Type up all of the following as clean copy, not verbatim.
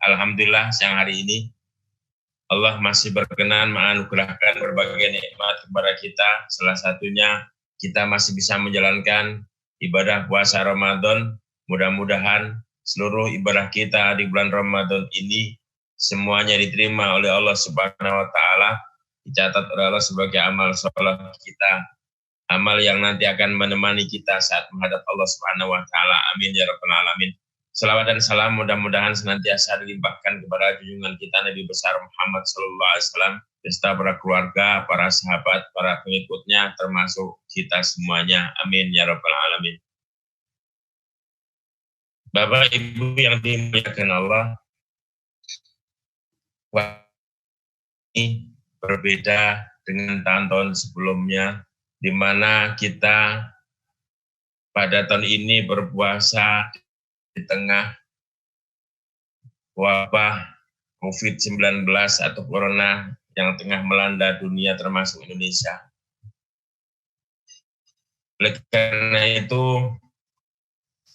Alhamdulillah siang hari ini Allah masih berkenan menganugerahkan berbagai nikmat kepada kita. Salah satunya kita masih bisa menjalankan ibadah puasa Ramadan. Mudah-mudahan seluruh ibadah kita di bulan Ramadan ini semuanya diterima oleh Allah Subhanahu wa taala, dicatat oleh Allah sebagai amal soleh kita, amal yang nanti akan menemani kita saat menghadap Allah Subhanahu wa taala. Amin ya rabbal alamin. Selawat dan salam mudah-mudahan senantiasa dilimpahkan kepada junjungan kita Nabi besar Muhammad sallallahu alaihi wasallam, beserta para keluarga, para sahabat, para pengikutnya, termasuk kita semuanya. Amin ya rabbal alamin. Bapak Ibu yang dimuliakan Allah, ini berbeda dengan tahun-tahun sebelumnya, di mana kita pada tahun ini berpuasa di tengah wabah COVID-19 atau Corona yang tengah melanda dunia termasuk Indonesia. Oleh karena itu,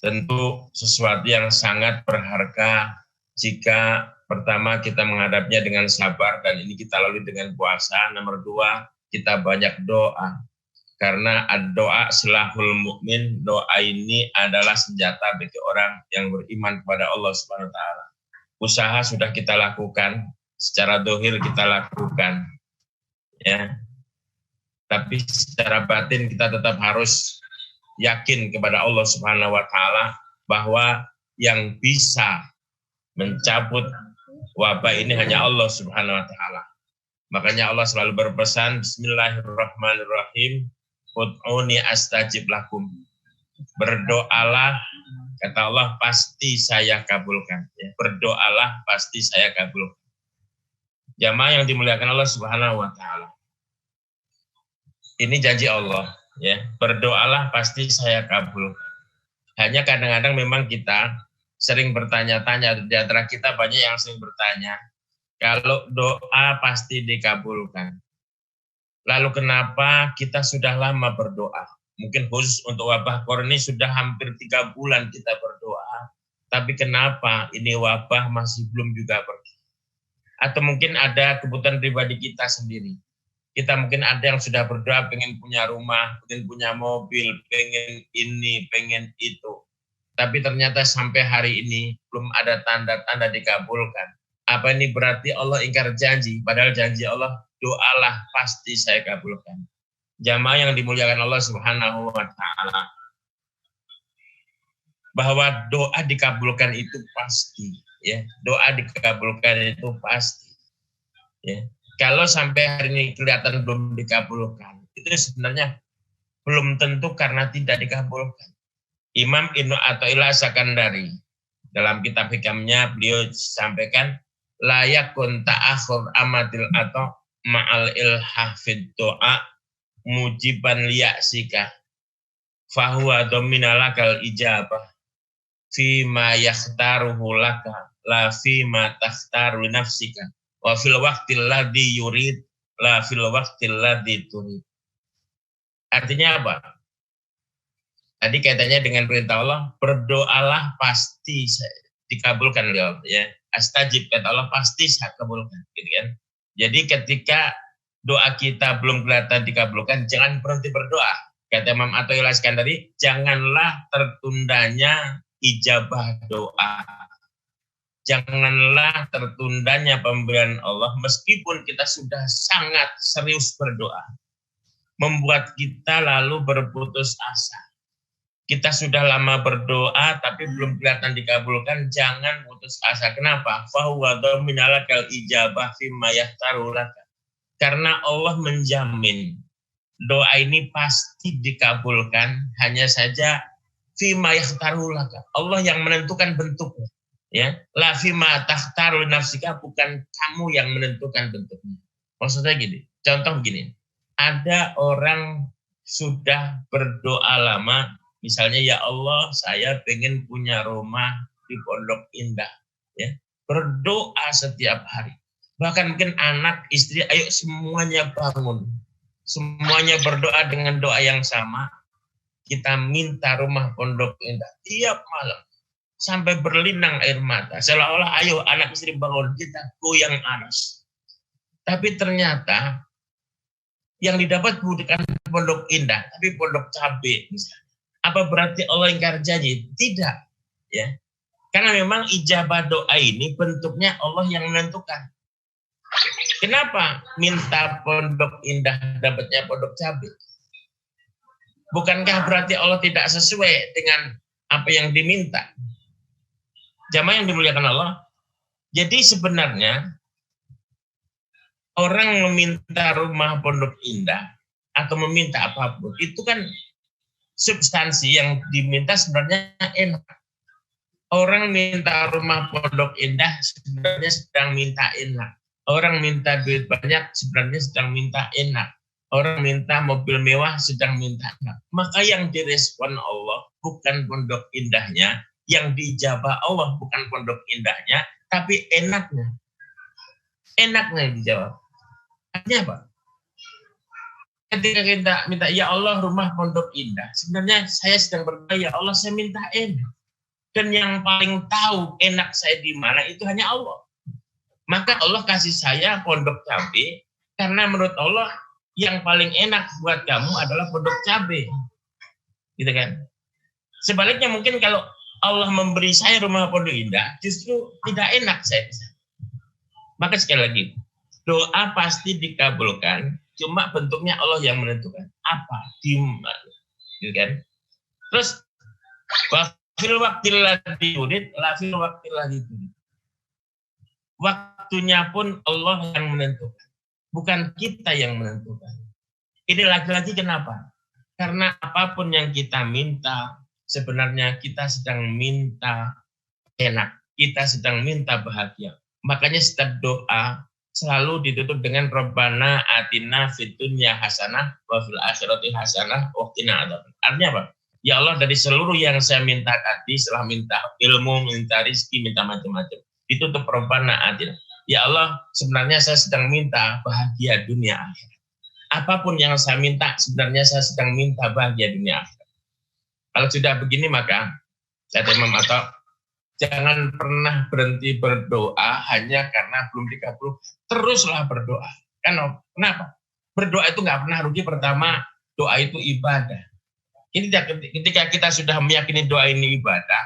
tentu sesuatu yang sangat berharga jika pertama kita menghadapnya dengan sabar, dan ini kita lalui dengan puasa. Nomor 2, kita banyak doa. Karena doa silahul mukmin, doa ini adalah senjata bagi orang yang beriman kepada Allah Subhanahu wa taala. Usaha sudah kita lakukan, secara dohir kita lakukan, ya. Tapi secara batin kita tetap harus yakin kepada Allah Subhanahu wa taala bahwa yang bisa mencabut wabah ini hanya Allah Subhanahu wa taala. Makanya Allah selalu berpesan, Bismillahirrahmanirrahim, Ud'uni astajib lakum. Berdoalah, kata Allah, pasti saya kabulkan. Ya, berdoalah, pasti saya kabulkan. Jamaah yang dimuliakan Allah Subhanahu wa taala. Ini janji Allah, ya. Berdoalah, pasti saya kabulkan. Hanya kadang-kadang memang kita sering bertanya-tanya, di antara kita banyak yang sering bertanya, kalau doa pasti dikabulkan, lalu kenapa kita sudah lama berdoa? Mungkin khusus untuk wabah corona ini sudah hampir 3 bulan kita berdoa, tapi kenapa ini wabah masih belum juga pergi? Atau mungkin ada kebutuhan pribadi kita sendiri. Kita mungkin ada yang sudah berdoa pengen punya rumah, pengen punya mobil, pengen ini, pengen itu. Tapi ternyata sampai hari ini belum ada tanda-tanda dikabulkan. Apa ini berarti Allah ingkar janji? Padahal janji Allah, doalah pasti saya kabulkan. Jamaah yang dimuliakan Allah Subhanahu wa taala, bahwa doa dikabulkan itu pasti, ya. Doa dikabulkan itu pasti, ya. Kalau sampai hari ini kelihatan belum dikabulkan, itu sebenarnya belum tentu karena tidak dikabulkan. Imam Ibnu Athaillah Sakandari dalam kitab hikamnya beliau sampaikan, layakun ta'akhur amadil atau ma'al ilhah fid doa mujiban liya'sika fahuwa dominalakal ijabah fima yakhtaruhu laka la fima takhtaru nafsika wa fil waqtil ladhi yurid la fil waqtil ladhi turid. Artinya apa? Tadi kaitannya dengan perintah Allah, berdoalah pasti dikabulkan oleh Allah, ya. Astajib, kata Allah, pasti saya kabulkan, gitu kan. Jadi ketika doa kita belum kelihatan dikabulkan, jangan berhenti berdoa. Kata Imam Athaillah Sakandari, janganlah tertundanya ijabah doa. Janganlah tertundanya pemberian Allah meskipun kita sudah sangat serius berdoa. Membuat kita lalu berputus asa. Kita sudah lama berdoa tapi belum kelihatan dikabulkan, jangan putus asa. Kenapa? Fahuwa dominalakal ijabah fima yahtaru laka. Karena Allah menjamin doa ini pasti dikabulkan, hanya saja fima yahtaru laka. Allah yang menentukan bentuknya, ya. La fima tahtaru nafsika, bukan kamu yang menentukan bentuknya. Maksudnya gini, contoh begini. Ada orang sudah berdoa lama, misalnya, ya Allah, saya pengen punya rumah di Pondok Indah, ya. Berdoa setiap hari. Bahkan mungkin anak, istri, ayo semuanya bangun. Semuanya berdoa dengan doa yang sama. Kita minta rumah Pondok Indah tiap malam. sampai berlinang air mata. Seolah-olah ayo anak istri bangun, kita goyang aras. Tapi ternyata yang didapat bukan pondok indah, tapi pondok cabai misalnya. Apa berarti Allah ingkar janji? Tidak. Ya. Karena memang ijabah doa ini bentuknya Allah yang menentukan. Kenapa minta pondok indah dapatnya pondok cabai? Bukankah berarti Allah tidak sesuai dengan apa yang diminta? Jamaah yang dimuliakan Allah. Jadi sebenarnya orang meminta rumah pondok indah atau meminta apapun, itu kan substansi yang diminta sebenarnya enak. Orang minta rumah pondok indah sebenarnya sedang minta enak. Orang minta duit banyak sebenarnya sedang minta enak. Orang minta mobil mewah sedang minta enak. Maka yang direspon Allah bukan pondok indahnya, yang dijabah Allah bukan pondok indahnya, tapi enaknya. Enaknya yang dijawab. Artinya apa? Ketika kita minta, ya Allah rumah pondok indah, sebenarnya saya sedang berdoa, ya Allah saya minta enak. Dan yang paling tahu enak saya di mana itu hanya Allah. Maka Allah kasih saya pondok cabai, karena menurut Allah yang paling enak buat kamu adalah pondok cabai. Gitu kan? Sebaliknya mungkin kalau Allah memberi saya rumah pondok indah, justru tidak enak saya. Maka sekali lagi, doa pasti dikabulkan, cuma bentuknya Allah yang menentukan. Apa? Di mana? Gitu kan? Terus, wafil waktil ladzi yurid, lafil waktil ladzi turid. Waktunya pun Allah yang menentukan. Bukan kita yang menentukan. Ini lagi-lagi kenapa? Karena apapun yang kita minta, sebenarnya kita sedang minta enak. Kita sedang minta bahagia. Makanya setiap doa selalu ditutup dengan Rabbana atina fid dunya hasanah wa fil akhirati hasanah wa qina adzabannar. Artinya apa? Ya Allah, dari seluruh yang saya minta tadi, setelah minta ilmu, minta rizki, minta macam-macam, ditutup Rabbana atina. Ya Allah, sebenarnya saya sedang minta bahagia dunia akhirat. Apapun yang saya minta, sebenarnya saya sedang minta bahagia dunia akhirat. Kalau sudah begini, maka kata Imam Atta, jangan pernah berhenti berdoa hanya karena belum dikabul. Teruslah berdoa. Kenapa? Berdoa itu nggak pernah rugi. Pertama, doa itu ibadah. Ini ketika kita sudah meyakini doa ini ibadah,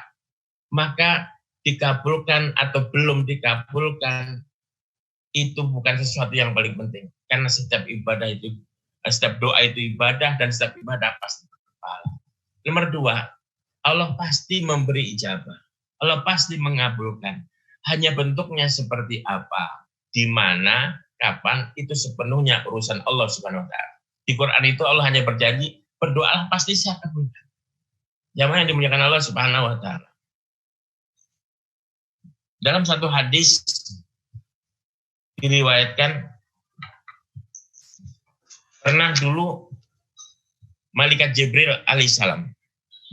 maka dikabulkan atau belum dikabulkan itu bukan sesuatu yang paling penting. Karena setiap ibadah itu, setiap doa itu ibadah, dan setiap ibadah pasti berpahala. Nomor 2, Allah pasti memberi ijabah. Allah pasti mengabulkan. Hanya bentuknya seperti apa, di mana, kapan, itu sepenuhnya urusan Allah Subhanahu wa taala. Di Quran itu Allah hanya berjanji, berdoalah pasti saya kabulkan. Jamaah yang dimuliakan Allah Subhanahu wa taala. Dalam satu hadis diriwayatkan, pernah dulu malaikat Jibril alaihissalam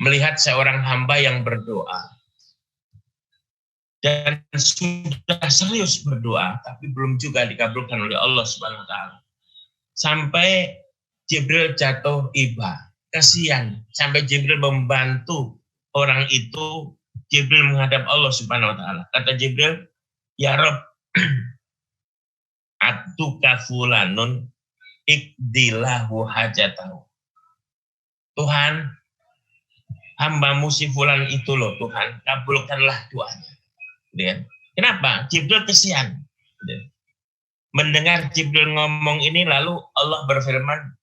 melihat seorang hamba yang berdoa dan sudah serius berdoa, tapi belum juga dikabulkan oleh Allah Subhanahu wa taala. Sampai Jibril jatuh iba, kasihan. Sampai Jibril membantu orang itu, Jibril menghadap Allah Subhanahu wa taala. Kata Jibril, ya Rabb, abduka fulanun ikdilahu hajatahu. Tuhan, hambamu si fulan itu loh Tuhan, kabulkanlah doanya. Kenapa? Jibril kesian. Mendengar Jibril ngomong ini, lalu Allah berfirman,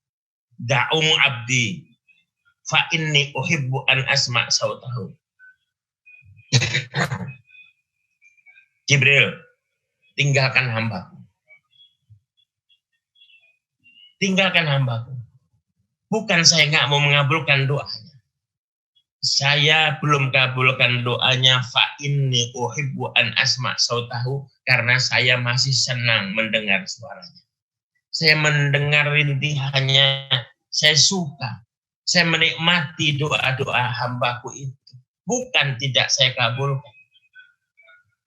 da'um abdi fa inni uhibbu an asma' sautahu. Jibril, tinggalkan hambaku. Tinggalkan hambaku. Bukan saya nggak mau mengabulkan doanya. Saya belum kabulkan doanya, fa inni uhibbu an asma' sautahu, karena saya masih senang mendengar suaranya. Saya mendengar rintihannya, saya suka. Saya menikmati doa-doa hambaku itu. Bukan tidak saya kabulkan.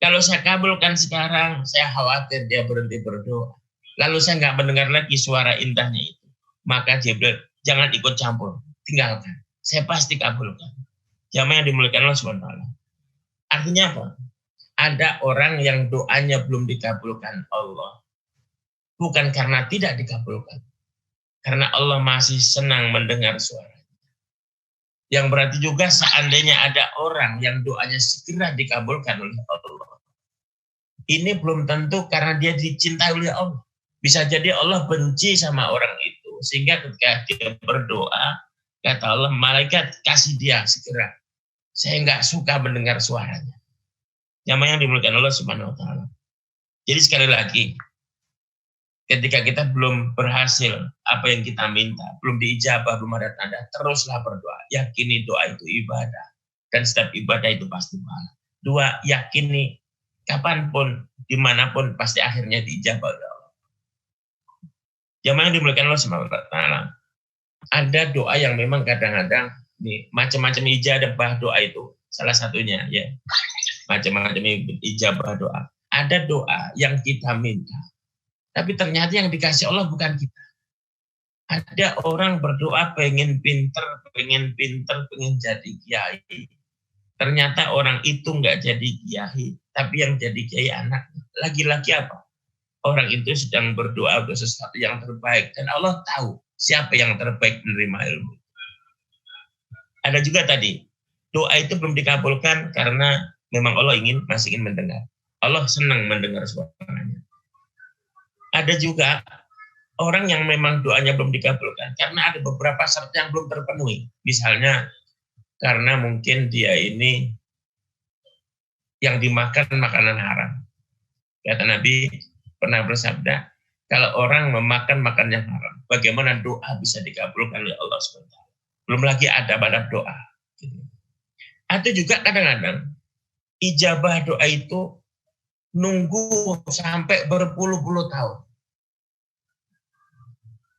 Kalau saya kabulkan sekarang, saya khawatir dia berhenti berdoa. Lalu saya nggak mendengar lagi suara indahnya itu. Maka Jibril, jangan ikut campur. Tinggalkan. Saya pasti kabulkan. Jamaah yang dimuliakan Allah SWT. Artinya apa? Ada orang yang doanya belum dikabulkan Allah. Bukan karena tidak dikabulkan. Karena Allah masih senang mendengar suara. Yang berarti juga seandainya ada orang yang doanya segera dikabulkan oleh Allah. Ini belum tentu karena dia dicintai oleh Allah. Bisa jadi Allah benci sama orang itu. Sehingga ketika dia berdoa, kata Allah, malaikat kasih dia segera. Saya nggak suka mendengar suaranya. Yang dimuliakan Allah Subhanahu wa Ta'ala. Jadi sekali lagi, ketika kita belum berhasil apa yang kita minta, belum diijabah, belum ada tanda, teruslah berdoa. Yakini doa itu ibadah. Dan setiap ibadah itu pasti pahala. Dua, yakini kapanpun, dimanapun, pasti akhirnya diijabah oleh Allah. Yang dimuliakan Allah Subhanahu wa Ta'ala. Ada doa yang memang kadang-kadang, nih, macam-macam ijabah doa itu. Salah satunya, ya. Macam-macam ijabah doa. Ada doa yang kita minta, tapi ternyata yang dikasih Allah bukan kita. Ada orang berdoa pengen pinter, pengen jadi kiai. Ternyata orang itu nggak jadi kiai, tapi yang jadi kiai anaknya. Lagi-lagi apa? Orang itu sedang berdoa untuk sesuatu yang terbaik. Dan Allah tahu siapa yang terbaik menerima ilmu. Ada juga tadi, doa itu belum dikabulkan karena memang Allah masih ingin mendengar. Allah senang mendengar suaranya. Ada juga orang yang memang doanya belum dikabulkan karena ada beberapa syarat yang belum terpenuhi. Misalnya karena mungkin dia ini yang dimakan makanan haram. Kata Nabi pernah bersabda, kalau orang memakan makanan yang haram, bagaimana doa bisa dikabulkan oleh Allah SWT? Belum lagi adab-adab doa. Atau juga kadang-kadang ijabah doa itu nunggu sampai berpuluh-puluh tahun.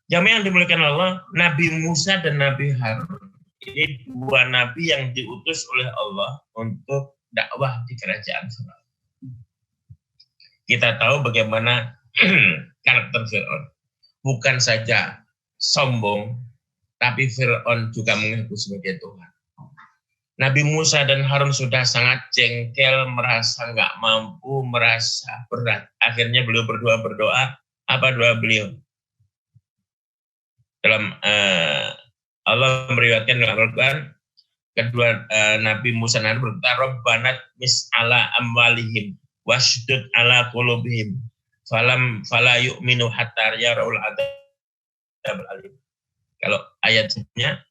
Jamaah yang dimuliakan Allah, Nabi Musa dan Nabi Harun ini dua nabi yang diutus oleh Allah untuk dakwah di kerajaan Firaun. Kita tahu bagaimana karakter Firaun. Bukan saja sombong, tapi Firaun juga mengaku sebagai Tuhan. Nabi Musa dan Harun sudah sangat jengkel, merasa nggak mampu, merasa berat. Akhirnya beliau berdoa. Apa doa beliau? Dalam Allah meriwayatkan dalam Al-Quran, kedua Nabi Musa dan Harun berkata, Rabbana mis'ala amwalihim washdud ala qulubihim fala yu'minu hatta yara'ul adzab alim. Kalau ayatnya,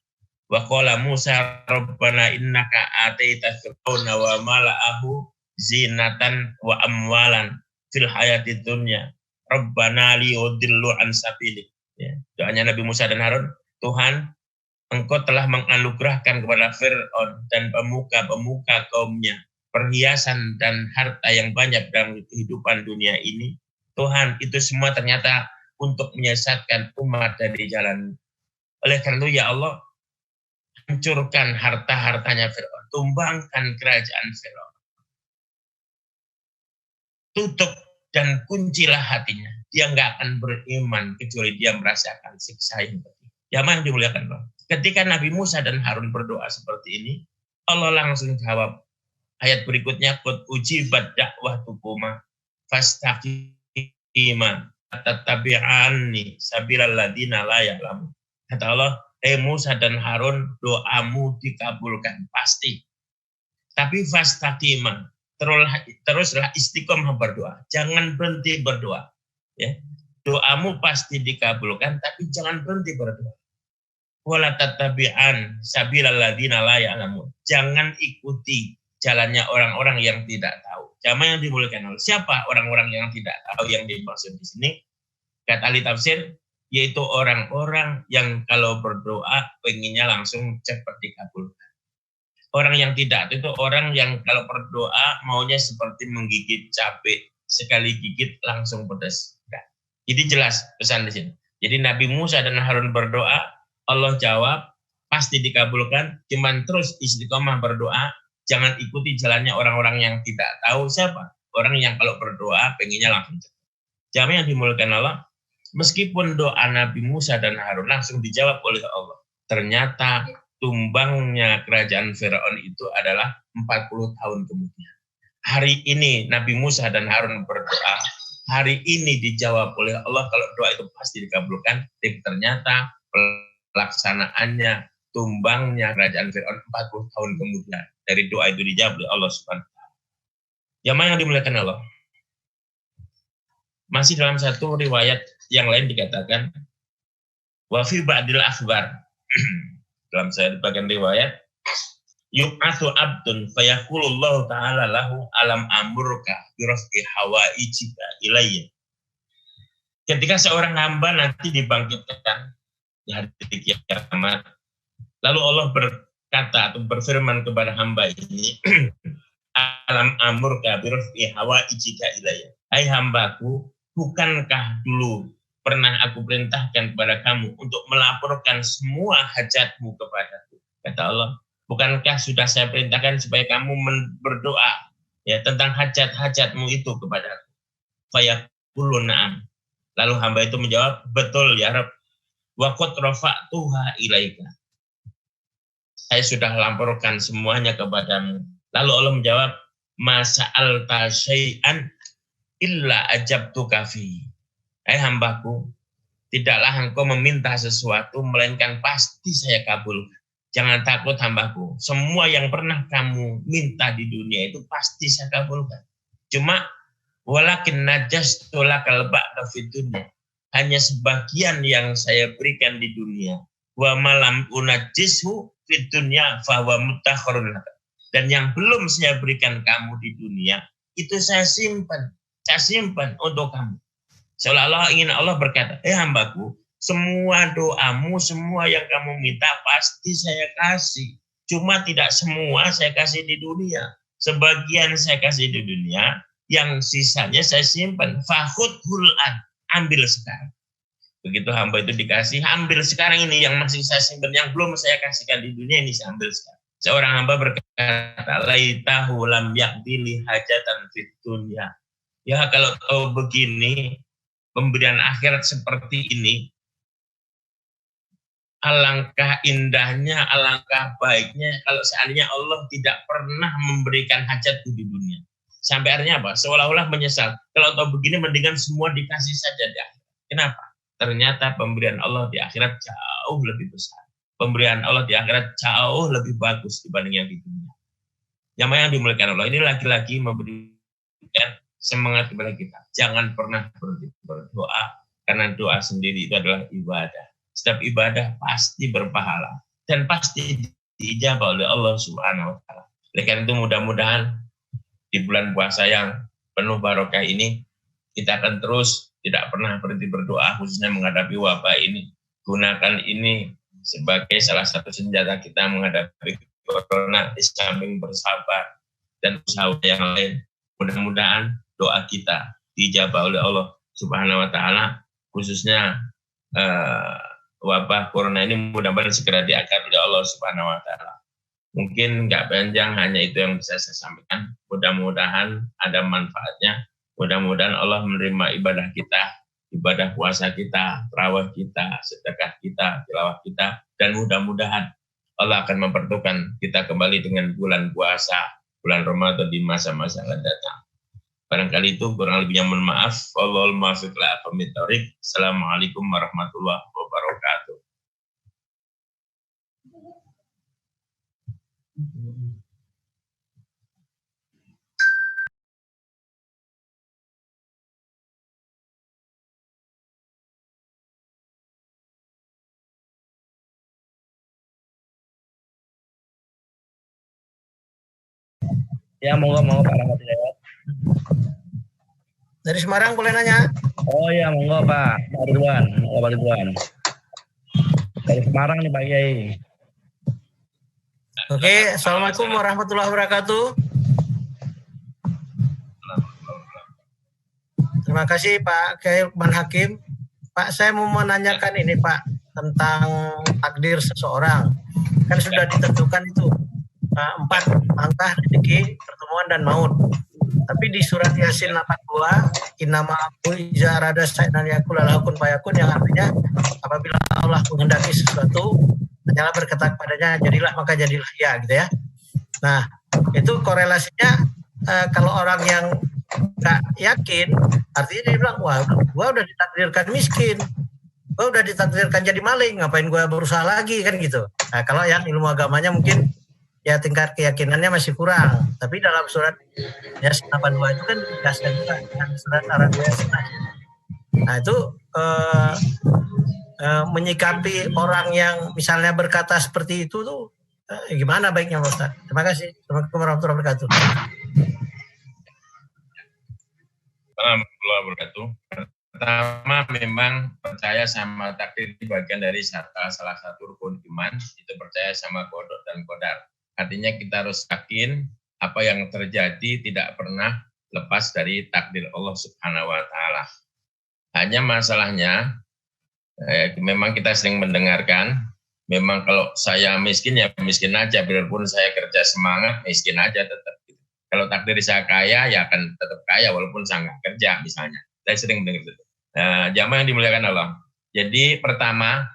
wa qala Musa rabbana innaka ataita fir'auna wa mala'ahu zinatan wa amwalan fil hayati dunya rabbana liyudillu an sabilik. Ya, doanya Nabi Musa dan Harun, Tuhan, Engkau telah menganugerahkan kepada Fir'aun dan pemuka-pemuka kaumnya perhiasan dan harta yang banyak dalam kehidupan dunia ini. Tuhan, itu semua ternyata untuk menyesatkan umat dari jalan. Oleh karena itu, ya Allah, hancurkan harta-hartanya Fir'aun, tumbangkan kerajaan Fir'aun. Tutup dan kuncilah hatinya. Dia nggak akan beriman kecuali dia merasakan siksa yang pedih. Yang dimuliakan Allah. Ketika Nabi Musa dan Harun berdoa seperti ini, Allah langsung jawab. Ayat berikutnya, qad ujibat da'watukuma fastaqima tattabi'anni sabilal ladzina la ya'lamun. Kata Allah, Musa dan Harun, doamu dikabulkan pasti. Tapi fastaqima, teruslah istiqomah berdoa. Jangan berhenti berdoa. Ya. Doamu pasti dikabulkan, tapi jangan berhenti berdoa. Wala tattabi'an sabilal ladzina la ya'lamun. Jangan ikuti jalannya orang-orang yang tidak tahu. Jamaah yang dimuliakan Allah. Siapa orang-orang yang tidak tahu yang dimaksud di sini? Kata ahli tafsir, yaitu orang-orang yang kalau berdoa pengennya langsung cepat dikabulkan. Orang yang tidak itu orang yang kalau berdoa maunya seperti menggigit cabai, sekali gigit langsung pedas. Jadi jelas pesan di sini. Jadi Nabi Musa dan Harun berdoa, Allah jawab, pasti dikabulkan, cuman terus istiqomah berdoa, jangan ikuti jalannya orang-orang yang tidak tahu siapa. Orang yang kalau berdoa pengennya langsung cepat. Jamaah yang dimuliakan Allah, meskipun doa Nabi Musa dan Harun langsung dijawab oleh Allah, ternyata tumbangnya kerajaan Firaun itu adalah 40 tahun kemudian. Hari ini Nabi Musa dan Harun berdoa, hari ini dijawab oleh Allah kalau doa itu pasti dikabulkan. Tapi ternyata pelaksanaannya tumbangnya kerajaan Firaun 40 tahun kemudian dari doa itu dijawab oleh Allah Subhanahu wa taala. Jamaah yang dimuliakan Allah. Masih dalam satu riwayat yang lain dikatakan wa fi ba'dil akhbar. Dalam bagian riwayat yub'atsu abdun fayaqulullahu ta'ala lahu alam amurka bi raf'i hawaijika ilayya. Ketika seorang hamba nanti dibangkitkan di hari kiamat, lalu Allah berkata atau berfirman kepada hamba ini, alam amurka bi raf'i hawaijika ilayya. Hai hambaku, bukankah dulu pernah aku perintahkan kepada kamu untuk melaporkan semua hajatmu kepadaku? Kata Allah, bukankah sudah saya perintahkan supaya kamu berdoa ya tentang hajat-hajatmu itu kepadaku? Fayaqulu na'am. Lalu hamba itu menjawab, betul ya Rabb. Wa qad rafa'tuha ilaika. Saya sudah laporkan semuanya kepadamu. Lalu Allah menjawab, ma sa'alta syai'an illa ajabtuka fi. Hai hambaku, tidaklah engkau meminta sesuatu melainkan pasti saya kabulkan. Jangan takut hambaku. Semua yang pernah kamu minta di dunia itu pasti saya kabulkan. Cuma walakin najastu lakal ba'da fid dunya. Hanya sebagian yang saya berikan di dunia. Wa malam unajishu fid dunya fa huwa mutakharrun. Dan yang belum saya berikan kamu di dunia itu saya simpan. Saya simpan untuk kamu. Seolah-olah ingin Allah berkata, hambaku, semua doamu, semua yang kamu minta pasti saya kasih. Cuma tidak semua saya kasih di dunia. Sebagian saya kasih di dunia, yang sisanya saya simpan. Fakhudhul an, ambil sekarang. Begitu hamba itu dikasih, ambil sekarang ini yang masih saya simpan, yang belum saya kasihkan di dunia ini saya ambil sekarang. Seorang hamba berkata, laitahu lam yaqdili hajatan fid dunya. Ya kalau begini, pemberian akhirat seperti ini, alangkah indahnya, alangkah baiknya kalau seandainya Allah tidak pernah memberikan hajatku di dunia. Sampai artinya apa? Seolah-olah menyesal. Kalau tahu begini, mendingan semua dikasih saja di akhirat. Kenapa? Ternyata pemberian Allah di akhirat jauh lebih besar. Pemberian Allah di akhirat jauh lebih bagus dibanding yang di dunia. Yang dimuliakan Allah, ini lagi-lagi memberikan semangat kepada kita. Jangan pernah berhenti berdoa, karena doa sendiri itu adalah ibadah. Setiap ibadah pasti berpahala dan pasti diijabah oleh Allah Subhanahu wa taala. Oleh karena itu mudah-mudahan di bulan puasa yang penuh barokah ini kita akan terus tidak pernah berhenti berdoa, khususnya menghadapi wabah ini. Gunakan ini sebagai salah satu senjata kita menghadapi corona, di samping bersabar dan usaha yang lain. Mudah-mudahan doa kita dijabah oleh Allah Subhanahu wa taala, khususnya wabah corona ini mudah-mudahan segera diangkat oleh Allah Subhanahu wa taala. Mungkin nggak panjang, hanya itu yang bisa saya sampaikan. Mudah-mudahan ada manfaatnya. Mudah-mudahan Allah menerima ibadah kita, ibadah puasa kita, tarawih kita, sedekah kita, tilawah kita, dan mudah-mudahan Allah akan mempertemukan kita kembali dengan bulan puasa, bulan Ramadan di masa-masa yang akan datang. Barangkali itu kurang lebihnya mohon maaf. Wallahul muwaffiq ila aqwamit thoriq. Assalamualaikum warahmatullahi wabarakatuh. Ya, monggo Pak Rahmat lewat. Dari Semarang boleh nanya? Oh ya, monggo Pak Ridwan, Pak Ridwan. Dari Semarang nih Pak Kiai. Oke, Assalamualaikum warahmatullahi wabarakatuh. Terima kasih Pak Kiai Lukman Hakim. Pak, saya mau menanyakan ini Pak tentang takdir seseorang. Kan sudah ditentukan itu 4 langkah rezeki, pertemuan dan maut. Tapi di surat Yasin 82, innama amru iza arada syai'an yakul lahu kun fayakun, yang artinya apabila Allah menghendaki sesuatu hanyalah berkata kepadanya jadilah maka jadilah ya gitu ya. Nah itu korelasinya kalau orang yang nggak yakin, artinya dia bilang wah gue udah ditakdirkan miskin, gue udah ditakdirkan jadi maling, ngapain gue berusaha lagi kan gitu. Nah kalau yang ilmu agamanya mungkin ya tingkat keyakinannya masih kurang, tapi dalam surat Yasin 82 itu kan dijelaskan juga dengan surat Ar-Ra'd. Nah itu menyikapi orang yang misalnya berkata seperti itu tuh gimana baiknya Pak Ustaz? Terima kasih. Assalamualaikum warahmatullahi wabarakatuh. Warahmatullahi wabarakatuh. Pertama memang percaya sama takdir itu bagian dari salah satu rukun iman, itu percaya sama qada dan qadar. Artinya kita harus yakin apa yang terjadi tidak pernah lepas dari takdir Allah Subhanahu wa taala. Hanya masalahnya memang kita sering mendengarkan, memang kalau saya miskin ya miskin aja, biarpun saya kerja semangat miskin aja tetap. Kalau takdir saya kaya ya akan tetap kaya walaupun saya nggak kerja misalnya. Saya sering mendengar itu. Jamaah yang dimuliakan Allah. Jadi pertama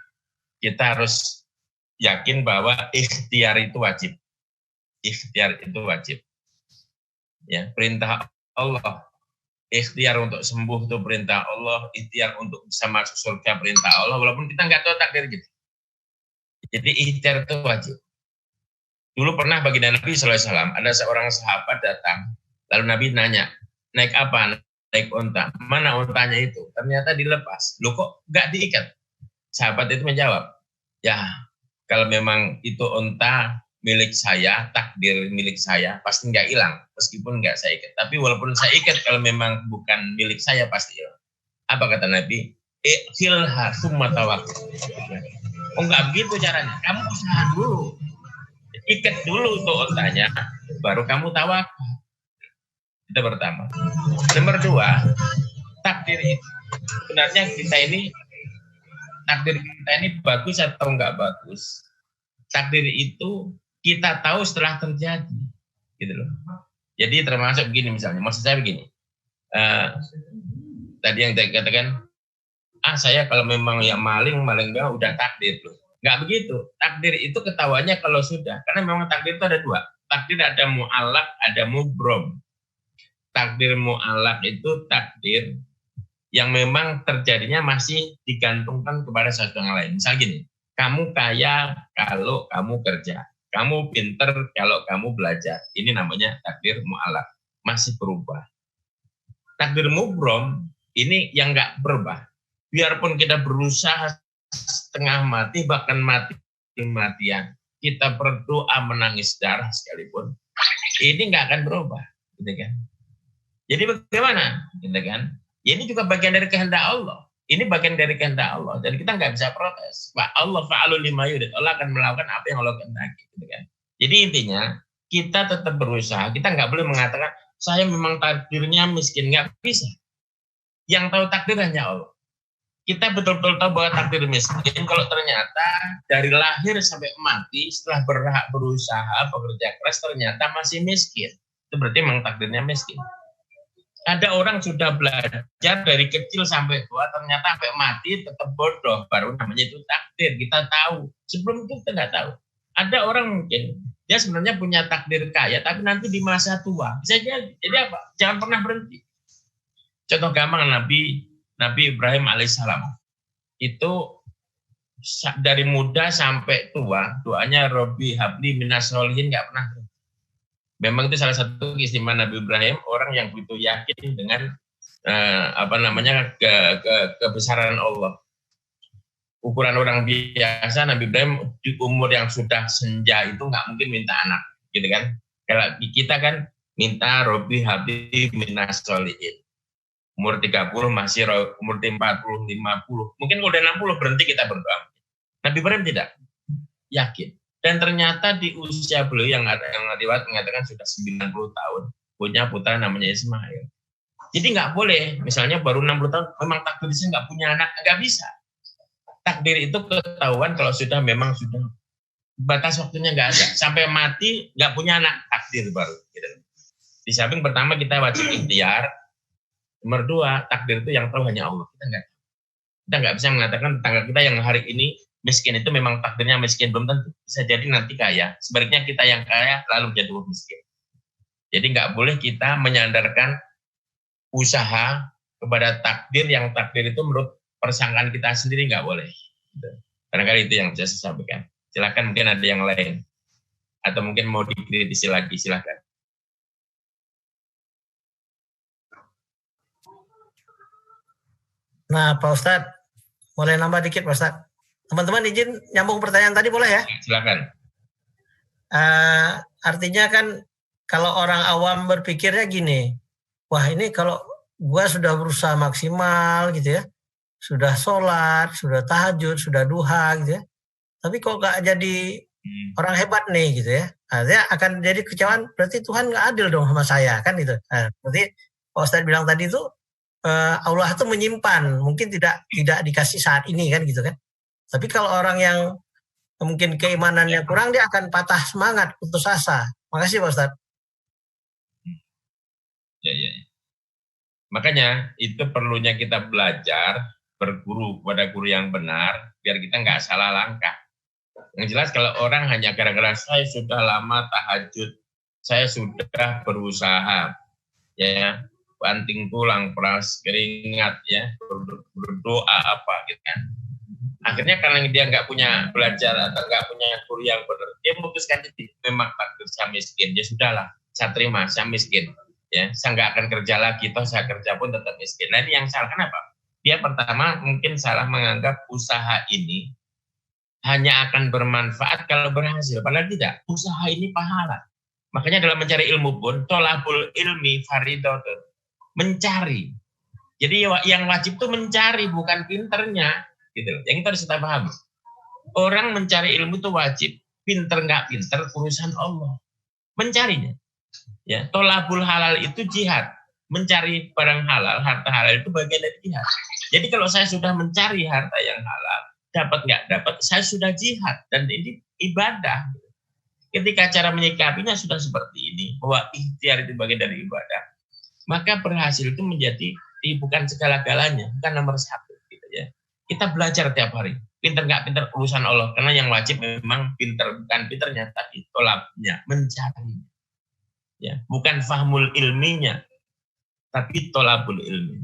kita harus yakin bahwa ikhtiar itu wajib. Ikhtiar itu wajib. Ya, perintah Allah. Ikhtiar untuk sembuh itu perintah Allah, ikhtiar untuk bisa masuk surga perintah Allah, walaupun kita nggak tahu takdir gitu. Jadi ikhtiar itu wajib. Dulu pernah baginda Nabi SAW, ada seorang sahabat datang, lalu Nabi nanya, naik apa? Naik unta. Mana untanya itu? Ternyata dilepas. Loh kok nggak diikat? Sahabat itu menjawab, ya kalau memang itu unta milik saya, takdir milik saya, pasti nggak hilang, meskipun nggak saya ikat. Tapi walaupun saya ikat, kalau memang bukan milik saya, pasti hilang. Apa kata Nabi? Ikhilha summa tawakkul. Oh nggak begitu caranya, kamu usaha dulu. Ikat dulu untuk untanya, baru kamu tawakal. Itu pertama. Nomor dua, takdir itu. Sebenarnya takdir kita ini bagus atau nggak bagus. Takdir itu kita tahu setelah terjadi, gitu loh. Jadi termasuk begini misalnya, maksud saya begini. Tadi yang saya katakan, saya kalau memang ya maling udah takdir loh. Nggak begitu. Takdir itu ketahuannya kalau sudah, karena memang takdir itu ada dua. Takdir ada mu'allaq, ada mubrom. Takdir mu'allaq itu takdir yang memang terjadinya masih digantungkan kepada sesuatu yang lain. Misal gini, kamu kaya kalau kamu kerja. Kamu pinter kalau kamu belajar. Ini namanya takdir mu'allaq. Masih berubah. Takdir mubrom, ini yang nggak berubah. Biarpun kita berusaha setengah mati, bahkan mati-matian. Kita berdoa menangis darah sekalipun. Ini nggak akan berubah. Gitu kan? Jadi bagaimana? Gitu kan? Ya, ini juga bagian dari kehendak Allah. Ini bagian dari kehendak Allah, dan kita nggak bisa protes. Allah fa'alul lima yurid. Allah akan melakukan apa yang Allah kehendaki, gitu kan. Jadi intinya kita tetap berusaha. Kita nggak boleh mengatakan saya memang takdirnya miskin, nggak bisa. Yang tahu takdir hanya Allah. Kita betul-betul tahu bahwa takdir miskin. Kalau ternyata dari lahir sampai mati setelah berusaha bekerja keras ternyata masih miskin, itu berarti memang takdirnya miskin. Ada orang sudah belajar dari kecil sampai tua, ternyata sampai mati tetap bodoh, baru namanya itu takdir. Kita tahu. Sebelum itu kita nggak tahu. Ada orang mungkin dia sebenarnya punya takdir kaya, tapi nanti di masa tua bisa jadi. Jadi apa? Jangan pernah berhenti. Contoh gampang Nabi Ibrahim alaihissalam itu dari muda sampai tua doanya Robbi habli minas sholihin nggak pernah berhenti. Memang itu salah satu keistimewaan Nabi Ibrahim, orang yang begitu yakin dengan kebesaran Allah. Ukuran orang biasa, Nabi Ibrahim di umur yang sudah senja itu nggak mungkin minta anak, gitu kan? Kalau kita kan minta Robbi habli minas sholihin. Umur 30 masih, umur 40, 50. Mungkin kalau udah 60 berhenti kita berdoa. Nabi Ibrahim tidak. Yakin. Dan ternyata di usia beliau yang riwayat mengatakan sudah 90 tahun punya putra namanya Ismail. Jadi nggak boleh, misalnya baru 60 tahun memang takdirnya nggak punya anak, nggak bisa. Takdir itu ketahuan kalau memang sudah batas waktunya nggak ada. Sampai mati nggak punya anak, takdir baru. Gitu. Di samping pertama kita wajib ikhtiar. Nomor dua, takdir itu yang tahu hanya Allah. Kita nggak bisa mengatakan tetangga kita yang hari ini miskin itu memang takdirnya miskin, belum tentu. Bisa jadi nanti kaya. Sebaliknya kita yang kaya lalu jadi miskin. Jadi nggak boleh kita menyandarkan usaha kepada takdir, yang takdir itu menurut persangkaan kita sendiri, nggak boleh. Barangkali itu yang bisa saya sampaikan. Silakan, mungkin ada yang lain. Atau mungkin mau dikritisi lagi, silakan. Nah, Pak Ustadz, boleh nambah dikit Pak Ustadz. Teman-teman izin nyambung pertanyaan tadi boleh ya? Silakan. Artinya kan kalau orang awam berpikirnya gini, wah ini kalau gua sudah berusaha maksimal gitu ya, sudah sholat, sudah tahajud, sudah duha gitu ya, tapi kok gak jadi orang hebat nih gitu ya, artinya akan jadi kecewaan, berarti Tuhan gak adil dong sama saya kan gitu. Nah, berarti Pak Ustadz bilang tadi itu Allah itu menyimpan, mungkin tidak dikasih saat ini kan gitu kan. Tapi kalau orang yang mungkin keimanannya kurang, dia akan patah semangat, putus asa. Makasih Pak Ustadz. Ya. Makanya itu perlunya kita belajar, berguru kepada guru yang benar, biar kita nggak salah langkah. Yang jelas kalau orang hanya gara-gara saya sudah lama tahajud, saya sudah berusaha, ya, banting tulang, peras keringat, ya, berdoa apa gitu kan. Akhirnya karena dia nggak punya belajar atau nggak punya guru yang benar, dia memutuskan memang takdir saya miskin, ya sudahlah, saya terima, saya miskin, ya, saya nggak akan kerja lagi, toh saya kerja pun tetap miskin. Nah ini yang salah, kenapa? Dia pertama mungkin salah menganggap usaha ini hanya akan bermanfaat kalau berhasil, padahal tidak. Usaha ini pahala. Makanya dalam mencari ilmu pun tolabul ilmi faridotun, mencari. Jadi yang wajib itu mencari, bukan pinternya, gitu. Yang itu harus kita pahami. Orang mencari ilmu itu wajib, pinter nggak pinter urusan Allah. Mencarinya, ya. Tolabul halal itu jihad, mencari barang halal, harta halal itu bagian dari jihad. Jadi kalau saya sudah mencari harta yang halal, dapat nggak dapat, saya sudah jihad, dan ini ibadah. Ketika cara menyikapinya sudah seperti ini, bahwa ikhtiar itu bagian dari ibadah, maka berhasil itu menjadi bukan segala-galanya, bukan nomor satu, gitu ya. Kita belajar tiap hari, pinter nggak pinter urusan Allah, karena yang wajib memang pinter, bukan pinternya, tapi tolabnya, mencari, ya, bukan fahmul ilminya, tapi tolabul ilmi,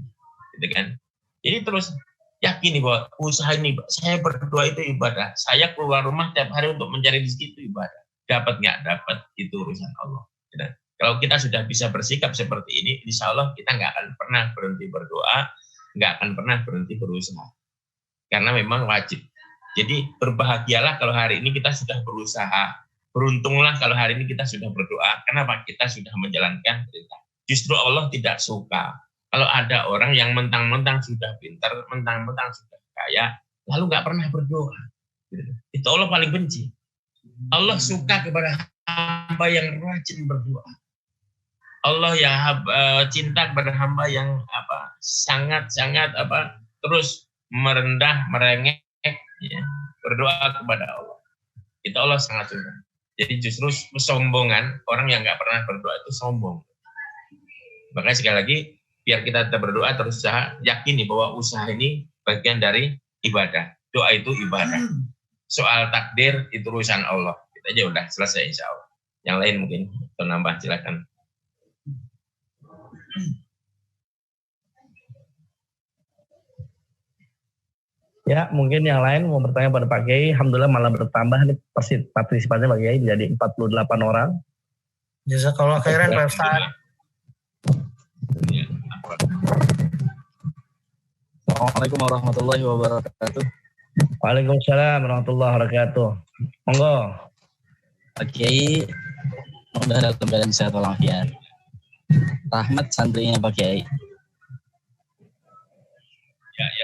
gitu kan. Jadi terus yakini bahwa usaha ini, saya berdoa itu ibadah, saya keluar rumah tiap hari untuk mencari rezeki itu ibadah, dapat nggak dapat itu urusan Allah. Gitu. Kalau kita sudah bisa bersikap seperti ini, insya Allah kita nggak akan pernah berhenti berdoa, nggak akan pernah berhenti berusaha. Karena memang wajib. Jadi berbahagialah kalau hari ini kita sudah berusaha. Beruntunglah kalau hari ini kita sudah berdoa. Kenapa? Kita sudah menjalankan perintah. Justru Allah tidak suka kalau ada orang yang mentang-mentang sudah pintar, mentang-mentang sudah kaya, lalu nggak pernah berdoa. Itu Allah paling benci. Allah suka kepada hamba yang rajin berdoa. Allah yang cinta kepada hamba yang sangat-sangat terus merendah, merengek, ya, berdoa kepada Allah. Itu Allah sangat suka. Jadi justru kesombongan orang yang nggak pernah berdoa itu sombong. Makanya sekali lagi, biar kita tetap berdoa terus usaha, yakini bahwa usaha ini bagian dari ibadah. Doa itu ibadah. Soal takdir itu urusan Allah. Kita aja udah selesai insya Allah. Yang lain mungkin menambah, silakan. Ya, mungkin yang lain mau bertanya pada Pak Kiai. Alhamdulillah malah bertambah nih partisipannya Pak Kiai jadi 48 orang. Jazakallah khairan Pak Ustaz. Assalamualaikum warahmatullahi wabarakatuh. Waalaikumsalam warahmatullahi wabarakatuh. Monggo. Pak Kiai, mudah dalam keadaan sehat walafiat. Rahmat santrinya Pak Kiai.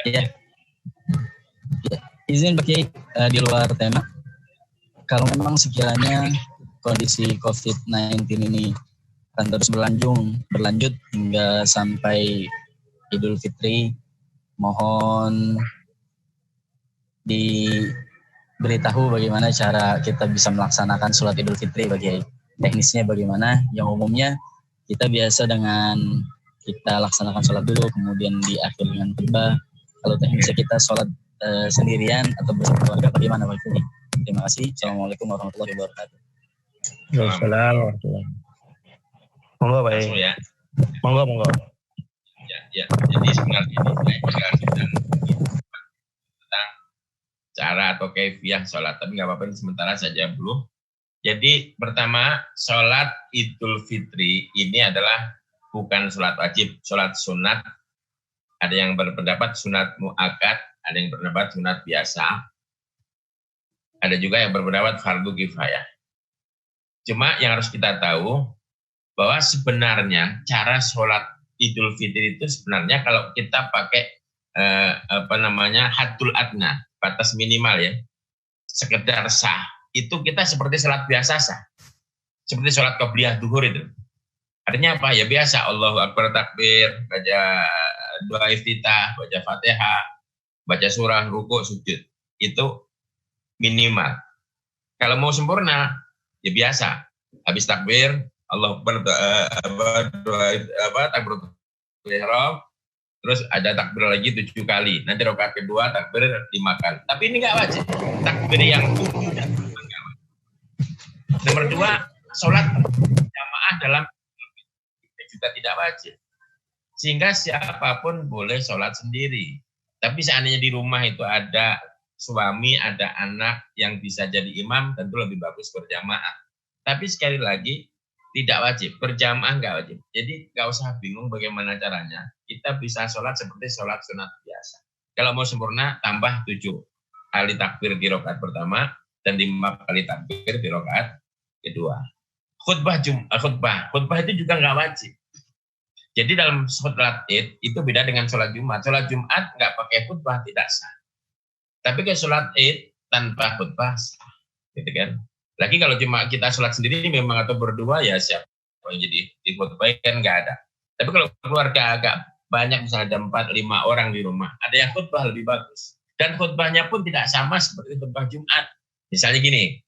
Ya. Izin Pak Kiai, di luar tema. Kalau memang sekiranya kondisi COVID-19 ini akan terus berlanjut hingga sampai Idul Fitri, mohon diberitahu bagaimana cara kita bisa melaksanakan sholat Idul Fitri Pak Kiai. Teknisnya bagaimana? Yang umumnya kita biasa dengan kita laksanakan sholat dulu, kemudian diakhiri dengan khutbah. Kalau teknisnya kita sholat sendirian atau bersama keluarga, bagaimana Pak Kiai? Terima kasih. Assalamualaikum warahmatullahi wabarakatuh. Waalaikumsalam warahmatullahi wabarakatuh. Monggo Pak Langsung ya. Monggo. Ya. Jadi sebenarnya ini saya jelaskan tentang cara atau kaifiah sholat, tapi nggak apa-apa, sementara saja dulu. Jadi pertama, sholat Idul Fitri ini adalah bukan sholat wajib, sholat sunat. Ada yang berpendapat sunat mu'akkad, ada yang berpendapat sunat biasa. Ada juga yang berpendapat fardu kifayah. Cuma yang harus kita tahu bahwa sebenarnya cara sholat Idul Fitri itu sebenarnya kalau kita pakai haddul adna, batas minimal ya, sekedar sah. Itu kita seperti sholat biasa sah. Seperti sholat qobliyah duhur itu. Artinya apa? Ya biasa, Allahu Akbar, takbir, baca doa iftitah, baca Fatihah, baca surah, rukuk, sujud. Itu minimal. Kalau mau sempurna, ya biasa. Habis takbir, Allahu Akbar, takbir ihram, terus ada takbir lagi 7 kali. Nanti rakaat kedua takbir 5 kali. Tapi ini nggak wajib. Takbir yang 7 dan nomor 2, sholat jamaah dalam juga tidak wajib. Sehingga siapapun boleh sholat sendiri. Tapi seandainya di rumah itu ada suami, ada anak yang bisa jadi imam, tentu lebih bagus berjamaah. Tapi sekali lagi, tidak wajib. Berjamaah nggak wajib. Jadi nggak usah bingung bagaimana caranya. Kita bisa sholat seperti sholat sunat biasa. Kalau mau sempurna, tambah 7 kali takbir di rakaat pertama dan 5 kali takbir di rakaat kedua. Khutbah itu juga nggak wajib. Jadi dalam sholat Id itu beda dengan sholat Jumat. Sholat Jumat nggak pakai khutbah tidak sah. Tapi kalau sholat Id tanpa khutbah sah, gitu kan? Lagi kalau cuma kita sholat sendiri memang atau berdua ya siapa yang jadi di khutbah kan nggak ada. Tapi kalau keluarga agak banyak, misalnya ada 4-5 orang di rumah, ada yang khutbah lebih bagus. Dan khutbahnya pun tidak sama seperti khutbah Jumat. Misalnya gini,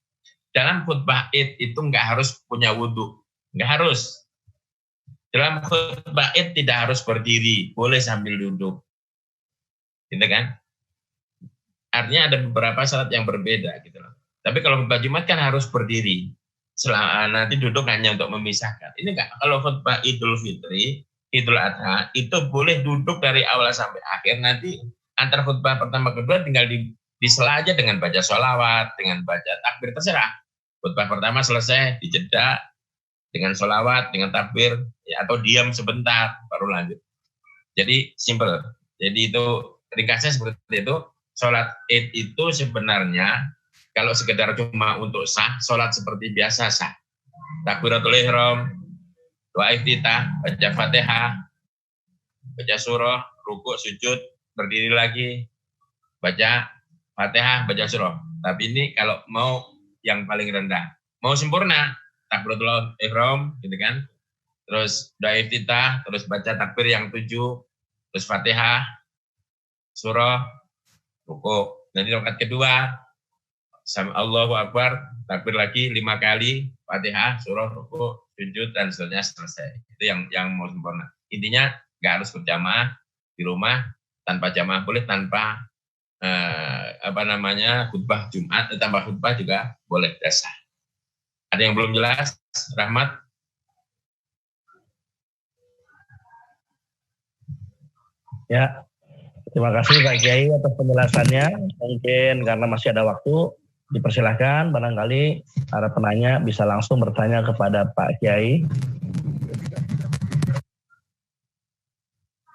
dalam khutbah Id itu nggak harus punya wudhu, nggak harus. Dalam khutbah Id tidak harus berdiri, boleh sambil duduk, gitu kan? Artinya ada beberapa syarat yang berbeda, gitu loh. Tapi kalau khutbah Jumat kan harus berdiri, nanti duduk hanya untuk memisahkan. Ini enggak. Kalau khutbah Idul Fitri, Idul Adha itu boleh duduk dari awal sampai akhir. Nanti antara khutbah pertama kedua tinggal disela aja dengan baca sholawat, dengan baca takbir, terserah. Khutbah pertama selesai, dijeda dengan sholawat, dengan takbir, ya, atau diam sebentar, baru lanjut. Jadi simple. Jadi itu ringkasnya seperti itu. Sholat Id itu sebenarnya kalau sekedar cuma untuk sah, sholat seperti biasa sah. Takbiratul ihram, doa iftitah, baca Fatihah, baca surah, rukuk, sujud, berdiri lagi, baca Fatihah, baca surah. Tapi ini kalau mau yang paling rendah. Mau sempurna, takbiratul ihram, gitu kan. Terus doa iftitah, terus baca takbir yang 7, terus Fatihah, surah, rukuk. Nanti rakaat kedua, Allahu Akbar, takbir lagi 5 kali, Fatihah, surah, rukuk, sujud, dan seterusnya selesai. Itu yang mau sempurna. Intinya nggak harus berjamaah di rumah, tanpa jamaah boleh, tanpa khutbah Jumat, tanpa khutbah juga boleh, dasar. Ada yang belum jelas, Rahmat? Ya, terima kasih Pak Kiai atas penjelasannya. Mungkin karena masih ada waktu, dipersilahkan barangkali para penanya bisa langsung bertanya kepada Pak Kiai.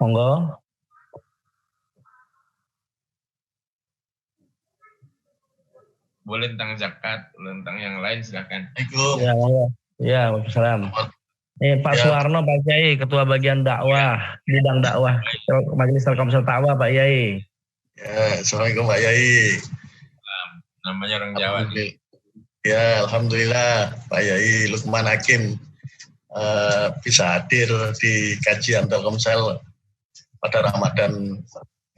Monggo. Boleh tentang zakat, tentang yang lain silakan. Ya, monggo. Ya, waalaikumsalam. Pak Suwarno, Pak Kiai, Ketua Bagian Dakwah, Bidang Dakwah, Majelis Telkomsel Dakwah, Pak Kiai. Ya, Assalamualaikum Pak Kiai. Namanya orang Jawa nih. Ya, Alhamdulillah Pak Kiai Lukman Hakim bisa hadir di kajian Telkomsel pada Ramadan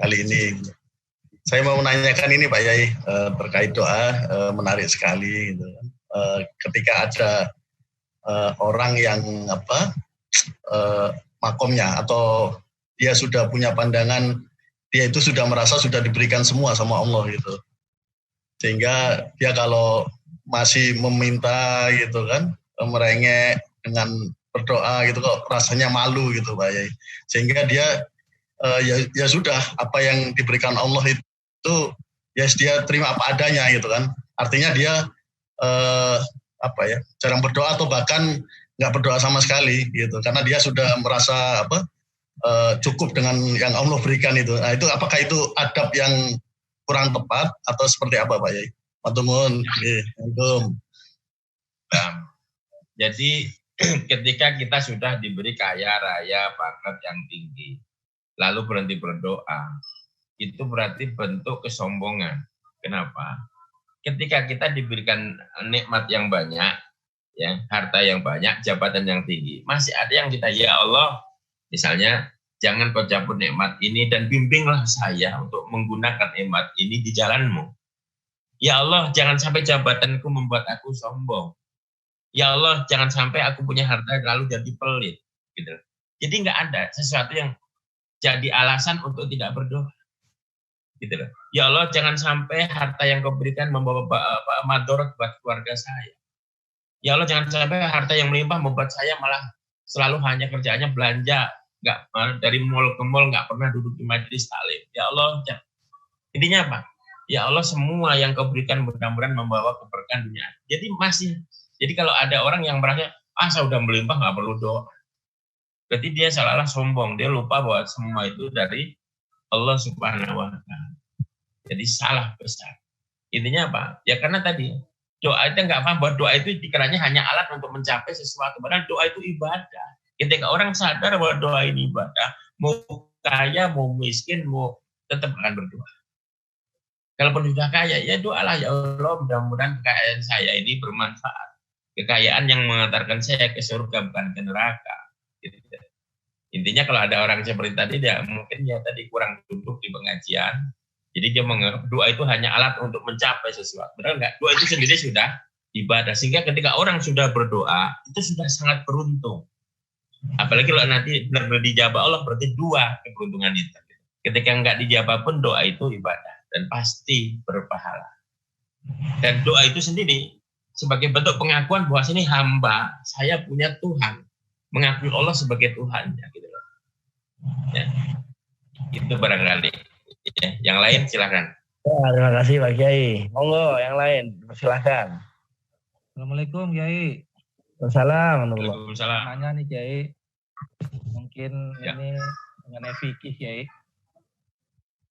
kali ini. Saya mau menanyakan ini Pak Kiai terkait doa, menarik sekali. Gitu. Ketika ada orang yang makomnya atau dia sudah punya pandangan dia itu sudah merasa sudah diberikan semua sama Allah gitu. Sehingga dia kalau masih meminta gitu kan, merengek dengan berdoa gitu kok rasanya malu gitu Pak Yai. Sehingga dia ya sudah, apa yang diberikan Allah itu ya dia terima apa adanya gitu kan. Artinya dia jarang berdoa atau bahkan nggak berdoa sama sekali gitu, karena dia sudah merasa cukup dengan yang Allah berikan itu. Nah itu apakah itu adab yang kurang tepat atau seperti apa Pak Yai? Matumun. Jadi ketika kita sudah diberi kaya raya, pangkat yang tinggi, lalu berhenti berdoa, itu berarti bentuk kesombongan. Kenapa? Ketika kita diberikan nikmat yang banyak, ya, harta yang banyak, jabatan yang tinggi, masih ada yang kita, ya Allah, misalnya, jangan kau cabut nikmat ini dan bimbinglah saya untuk menggunakan nikmat ini di jalan-Mu. Ya Allah, jangan sampai jabatanku membuat aku sombong. Ya Allah, jangan sampai aku punya harta lalu jadi pelit. Gitu. Jadi nggak ada sesuatu yang jadi alasan untuk tidak berdoa. Gitu loh. Ya Allah, jangan sampai harta yang kau berikan membawa madorot buat keluarga saya. Ya Allah, jangan sampai harta yang melimpah membuat saya malah selalu hanya kerjaannya belanja, nggak dari mall ke mall, nggak pernah duduk di majelis taklim. Ya Allah, intinya apa? Ya Allah, semua yang kau berikan mudah-mudahan membawa keberkahan dunia. Jadi kalau ada orang yang merasa, saya udah melimpah nggak perlu doa, berarti dia seolah-olah sombong, dia lupa bahwa semua itu dari Allah Subhanahu wa Ta'ala. Jadi salah besar. Intinya apa? Ya karena tadi doa itu nggak paham bahwa doa itu dikiranya hanya alat untuk mencapai sesuatu. Padahal doa itu ibadah. Ketika orang sadar bahwa doa ini ibadah, mau kaya, mau miskin, mau tetap akan berdoa. Kalaupun sudah kaya, ya doalah, ya Allah, mudah-mudahan kekayaan saya ini bermanfaat. Kekayaan yang mengantarkan saya ke surga, bukan ke neraka. Gitu. Intinya kalau ada orang seperti tadi, dia mungkin ya tadi kurang duduk di pengajian. Jadi dia menganggap doa itu hanya alat untuk mencapai sesuatu. Padahal enggak, doa itu sendiri sudah ibadah. Sehingga ketika orang sudah berdoa, itu sudah sangat beruntung. Apalagi kalau nanti benar-benar dijabah Allah, berarti dua keberuntungan itu. Ketika enggak dijabah pun doa itu ibadah. Dan pasti berpahala. Dan doa itu sendiri sebagai bentuk pengakuan bahwa sini hamba, saya punya Tuhan. Mengakui Allah sebagai Tuhannya. Gitu loh. Ya. Itu barangkali. Ya. Yang lain silakan. Ya, terima kasih Pak Kiai. Monggo yang lain, silakan. Assalamualaikum Kiai. Waalaikumsalam. Nanya nih Kiai. Mungkin ini mengenai fikih Kiai.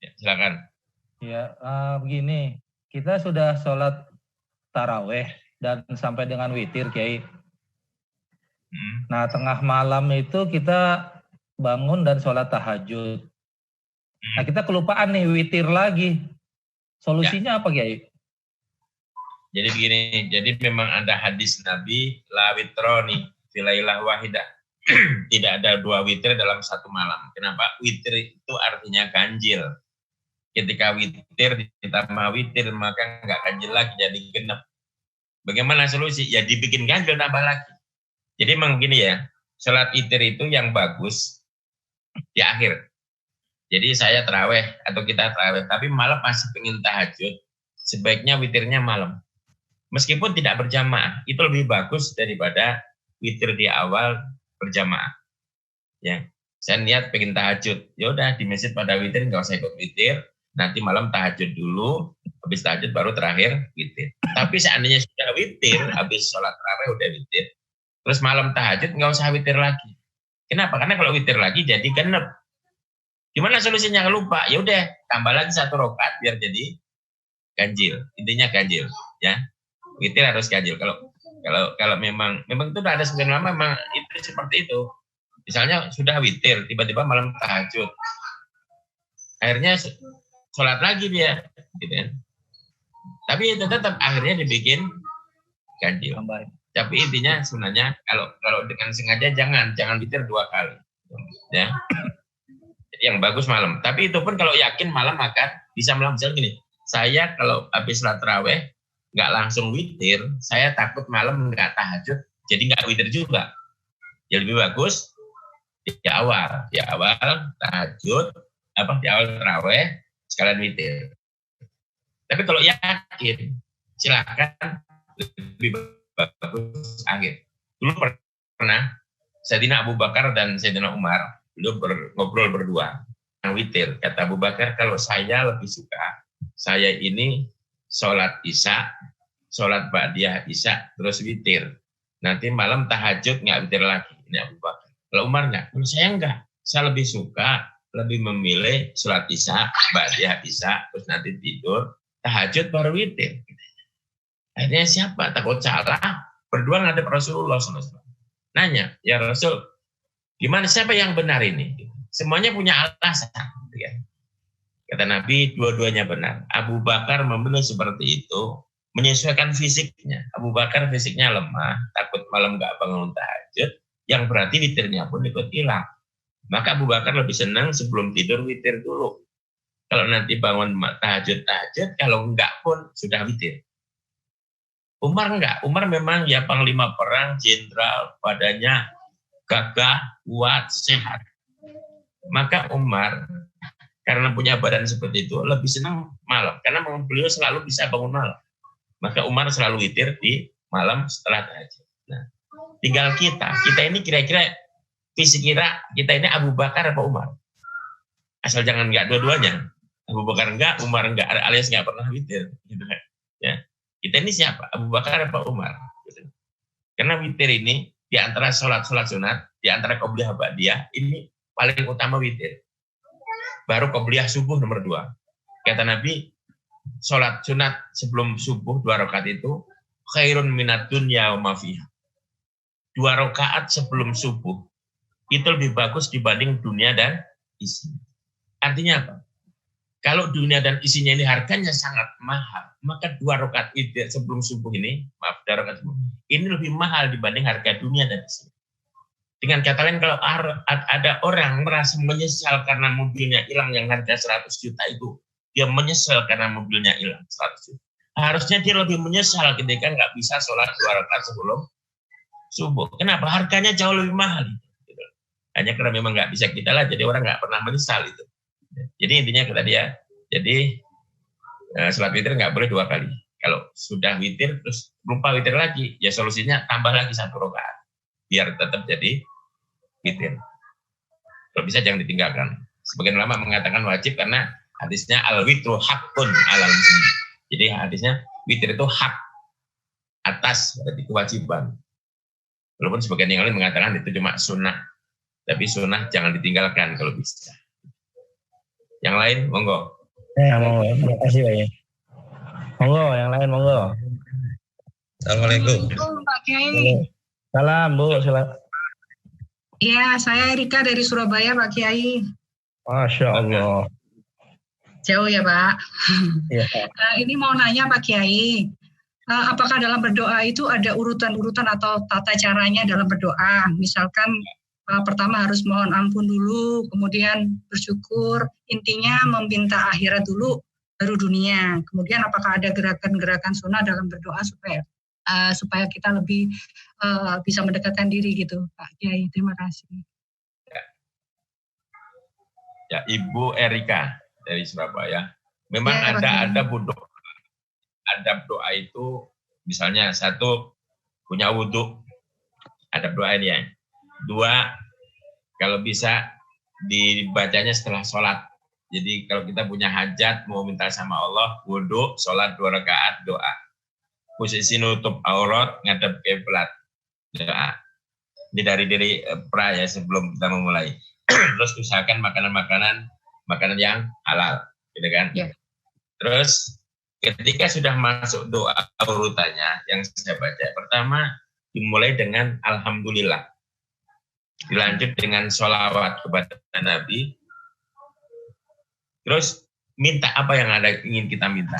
Ya, silakan. Ya, begini, kita sudah sholat taraweh dan sampai dengan witir, Kiai. Nah, tengah malam itu kita bangun dan sholat tahajud. Nah, kita kelupaan nih witir lagi. Solusinya apa, Kiai? Jadi begini, jadi memang ada hadis Nabi, la witroni filailah wahidah. Tidak ada dua witir dalam satu malam. Kenapa? Witir itu artinya ganjil. Ketika witir ditambah witir maka nggak ganjil lagi, jadi genep. Bagaimana solusi? Ya dibikin ganjil tambah lagi. Jadi memang gini ya, sholat witir itu yang bagus di akhir. Jadi saya terawih atau kita terawih, tapi malam masih pengen tahajud, sebaiknya witirnya malam. Meskipun tidak berjamaah, itu lebih bagus daripada witir di awal berjamaah. Ya, saya niat pengen tahajud, ya udah di masjid pada witir, nggak usah ikut witir. Nanti malam tahajud dulu, habis tahajud baru terakhir witir. Tapi seandainya sudah witir, habis sholat tarawih udah witir, terus malam tahajud nggak usah witir lagi. Kenapa? Karena kalau witir lagi jadi genep. Gimana solusinya? Lupa, ya udah tambah lagi 1 rakaat biar jadi ganjil. Intinya ganjil, ya. Witir harus ganjil. Kalau memang itu udah ada sebagian lama memang itu seperti itu. Misalnya sudah witir, tiba-tiba malam tahajud, akhirnya sholat lagi dia, gitu kan. Tapi itu tetap akhirnya dibikin ganjil. Tapi intinya sebenarnya kalau dengan sengaja jangan witir 2 kali, ya. Jadi yang bagus malam. Tapi itu pun kalau yakin malam akan bisa malam. Misalnya gini, saya kalau habis sholat tarawih nggak langsung witir, saya takut malam nggak tahajud, jadi nggak witir juga. Ya lebih bagus di awal tahajud. di awal taraweh sekalian witir. Tapi kalau yakin, silakan lebih bagus akhir. Dulu pernah Sayyidina Abu Bakar dan Sayyidina Umar dulu ngobrol berdua. Witir, kata Abu Bakar, kalau saya lebih suka, saya ini sholat isya, sholat ba'diyah isya, terus witir. Nanti malam tahajud nggak witir lagi. Ini Abu Bakar. Kalau Umar nggak, kalau saya enggak. Saya lebih suka, lebih memilih sholat isya, ba'diyah isya, terus nanti tidur, tahajud baru witir. Akhirnya siapa? Takut salah. Berdua ngadep Rasulullah SAW. Nanya, ya Rasul, gimana siapa yang benar ini? Semuanya punya alasan. Ya. Kata Nabi, dua-duanya benar. Abu Bakar memilih seperti itu, menyesuaikan fisiknya. Abu Bakar fisiknya lemah, takut malam nggak bangun tahajud, yang berarti witirnya pun ikut hilang. Maka Abu Bakar lebih senang sebelum tidur witir dulu. Kalau nanti bangun tahajud, kalau enggak pun sudah witir. Umar enggak. Umar memang ya panglima perang, jenderal, badannya gagah, kuat, sehat. Maka Umar karena punya badan seperti itu lebih senang malam. Karena beliau selalu bisa bangun malam. Maka Umar selalu witir di malam setelah tahajud. Nah, tinggal kita ini kira-kira fisik kita ini Abu Bakar apa Umar? Asal jangan enggak dua-duanya. Abu Bakar enggak, Umar enggak, alias enggak pernah witir. Gitu. Ya. Kita ini siapa? Abu Bakar apa Umar? Gitu. Karena witir ini di antara sholat sunat, di antara qobliyah ba'diyah, ini paling utama witir. Baru qobliyah subuh nomor 2. Kata Nabi, sholat sunat sebelum subuh 2 rakaat itu khairun minad dunya wa ma fiha. 2 rakaat sebelum subuh itu lebih bagus dibanding dunia dan isinya. Artinya apa? Kalau dunia dan isinya ini harganya sangat mahal, maka 2 rakaat witir sebelum subuh ini, 2 rakaat subuh, ini lebih mahal dibanding harga dunia dan isinya. Dengan kata lain, kalau ada orang merasa menyesal karena mobilnya hilang yang harga 100 juta itu, dia menyesal karena mobilnya hilang 100 juta. Harusnya dia lebih menyesal ketika nggak bisa sholat 2 rakaat sebelum subuh. Kenapa? Harganya jauh lebih mahal. Hanya karena memang nggak bisa kita lah, jadi orang nggak pernah menyesal itu. Jadi intinya kata dia, jadi sholat witir nggak boleh 2 kali. Kalau sudah witir terus lupa witir lagi, ya solusinya tambah lagi 1 rakaat biar tetap jadi witir. Kalau bisa jangan ditinggalkan. Sebagian ulama mengatakan wajib karena hadisnya al-witru haqqun alal muslim. Jadi hadisnya witir itu hak atas, berarti kewajiban. Walaupun sebagian yang lain mengatakan itu cuma sunnah. Tapi sunnah jangan ditinggalkan kalau bisa. Yang lain, monggo. Ya, monggo. Terima kasih, Pak. Monggo, yang lain, monggo. Assalamualaikum. Pak Kiai. Salam, Bu. Silakan. Iya, saya Rika dari Surabaya, Pak Kiai. Masya Allah. Jauh ya, Pak. Ya. Ini mau nanya, Pak Kiai. Apakah dalam berdoa itu ada urutan-urutan atau tata caranya dalam berdoa? Misalkan pertama harus mohon ampun dulu, kemudian bersyukur, intinya meminta akhirat dulu, baru dunia. Kemudian apakah ada gerakan-gerakan sunnah dalam berdoa supaya kita lebih bisa mendekatkan diri gitu, Pak Kiai. Terima kasih. Ya, Ibu Erika dari Surabaya. Memang ya, ada doa. Adab doa itu misalnya 1 punya wudhu, adab doa ini ya. 2, kalau bisa dibacanya setelah sholat. Jadi kalau kita punya hajat, mau minta sama Allah, wudhu, sholat 2 rakaat, doa. Posisi nutup aurat, ngadep kiblat, doa. Ini dari diri pra ya sebelum kita memulai. Terus usahakan makanan yang halal, gitu kan? Yeah. Terus ketika sudah masuk doa urutannya yang saya baca, pertama dimulai dengan alhamdulillah. Dilanjut dengan sholawat kepada Nabi. Terus minta apa yang ingin kita minta.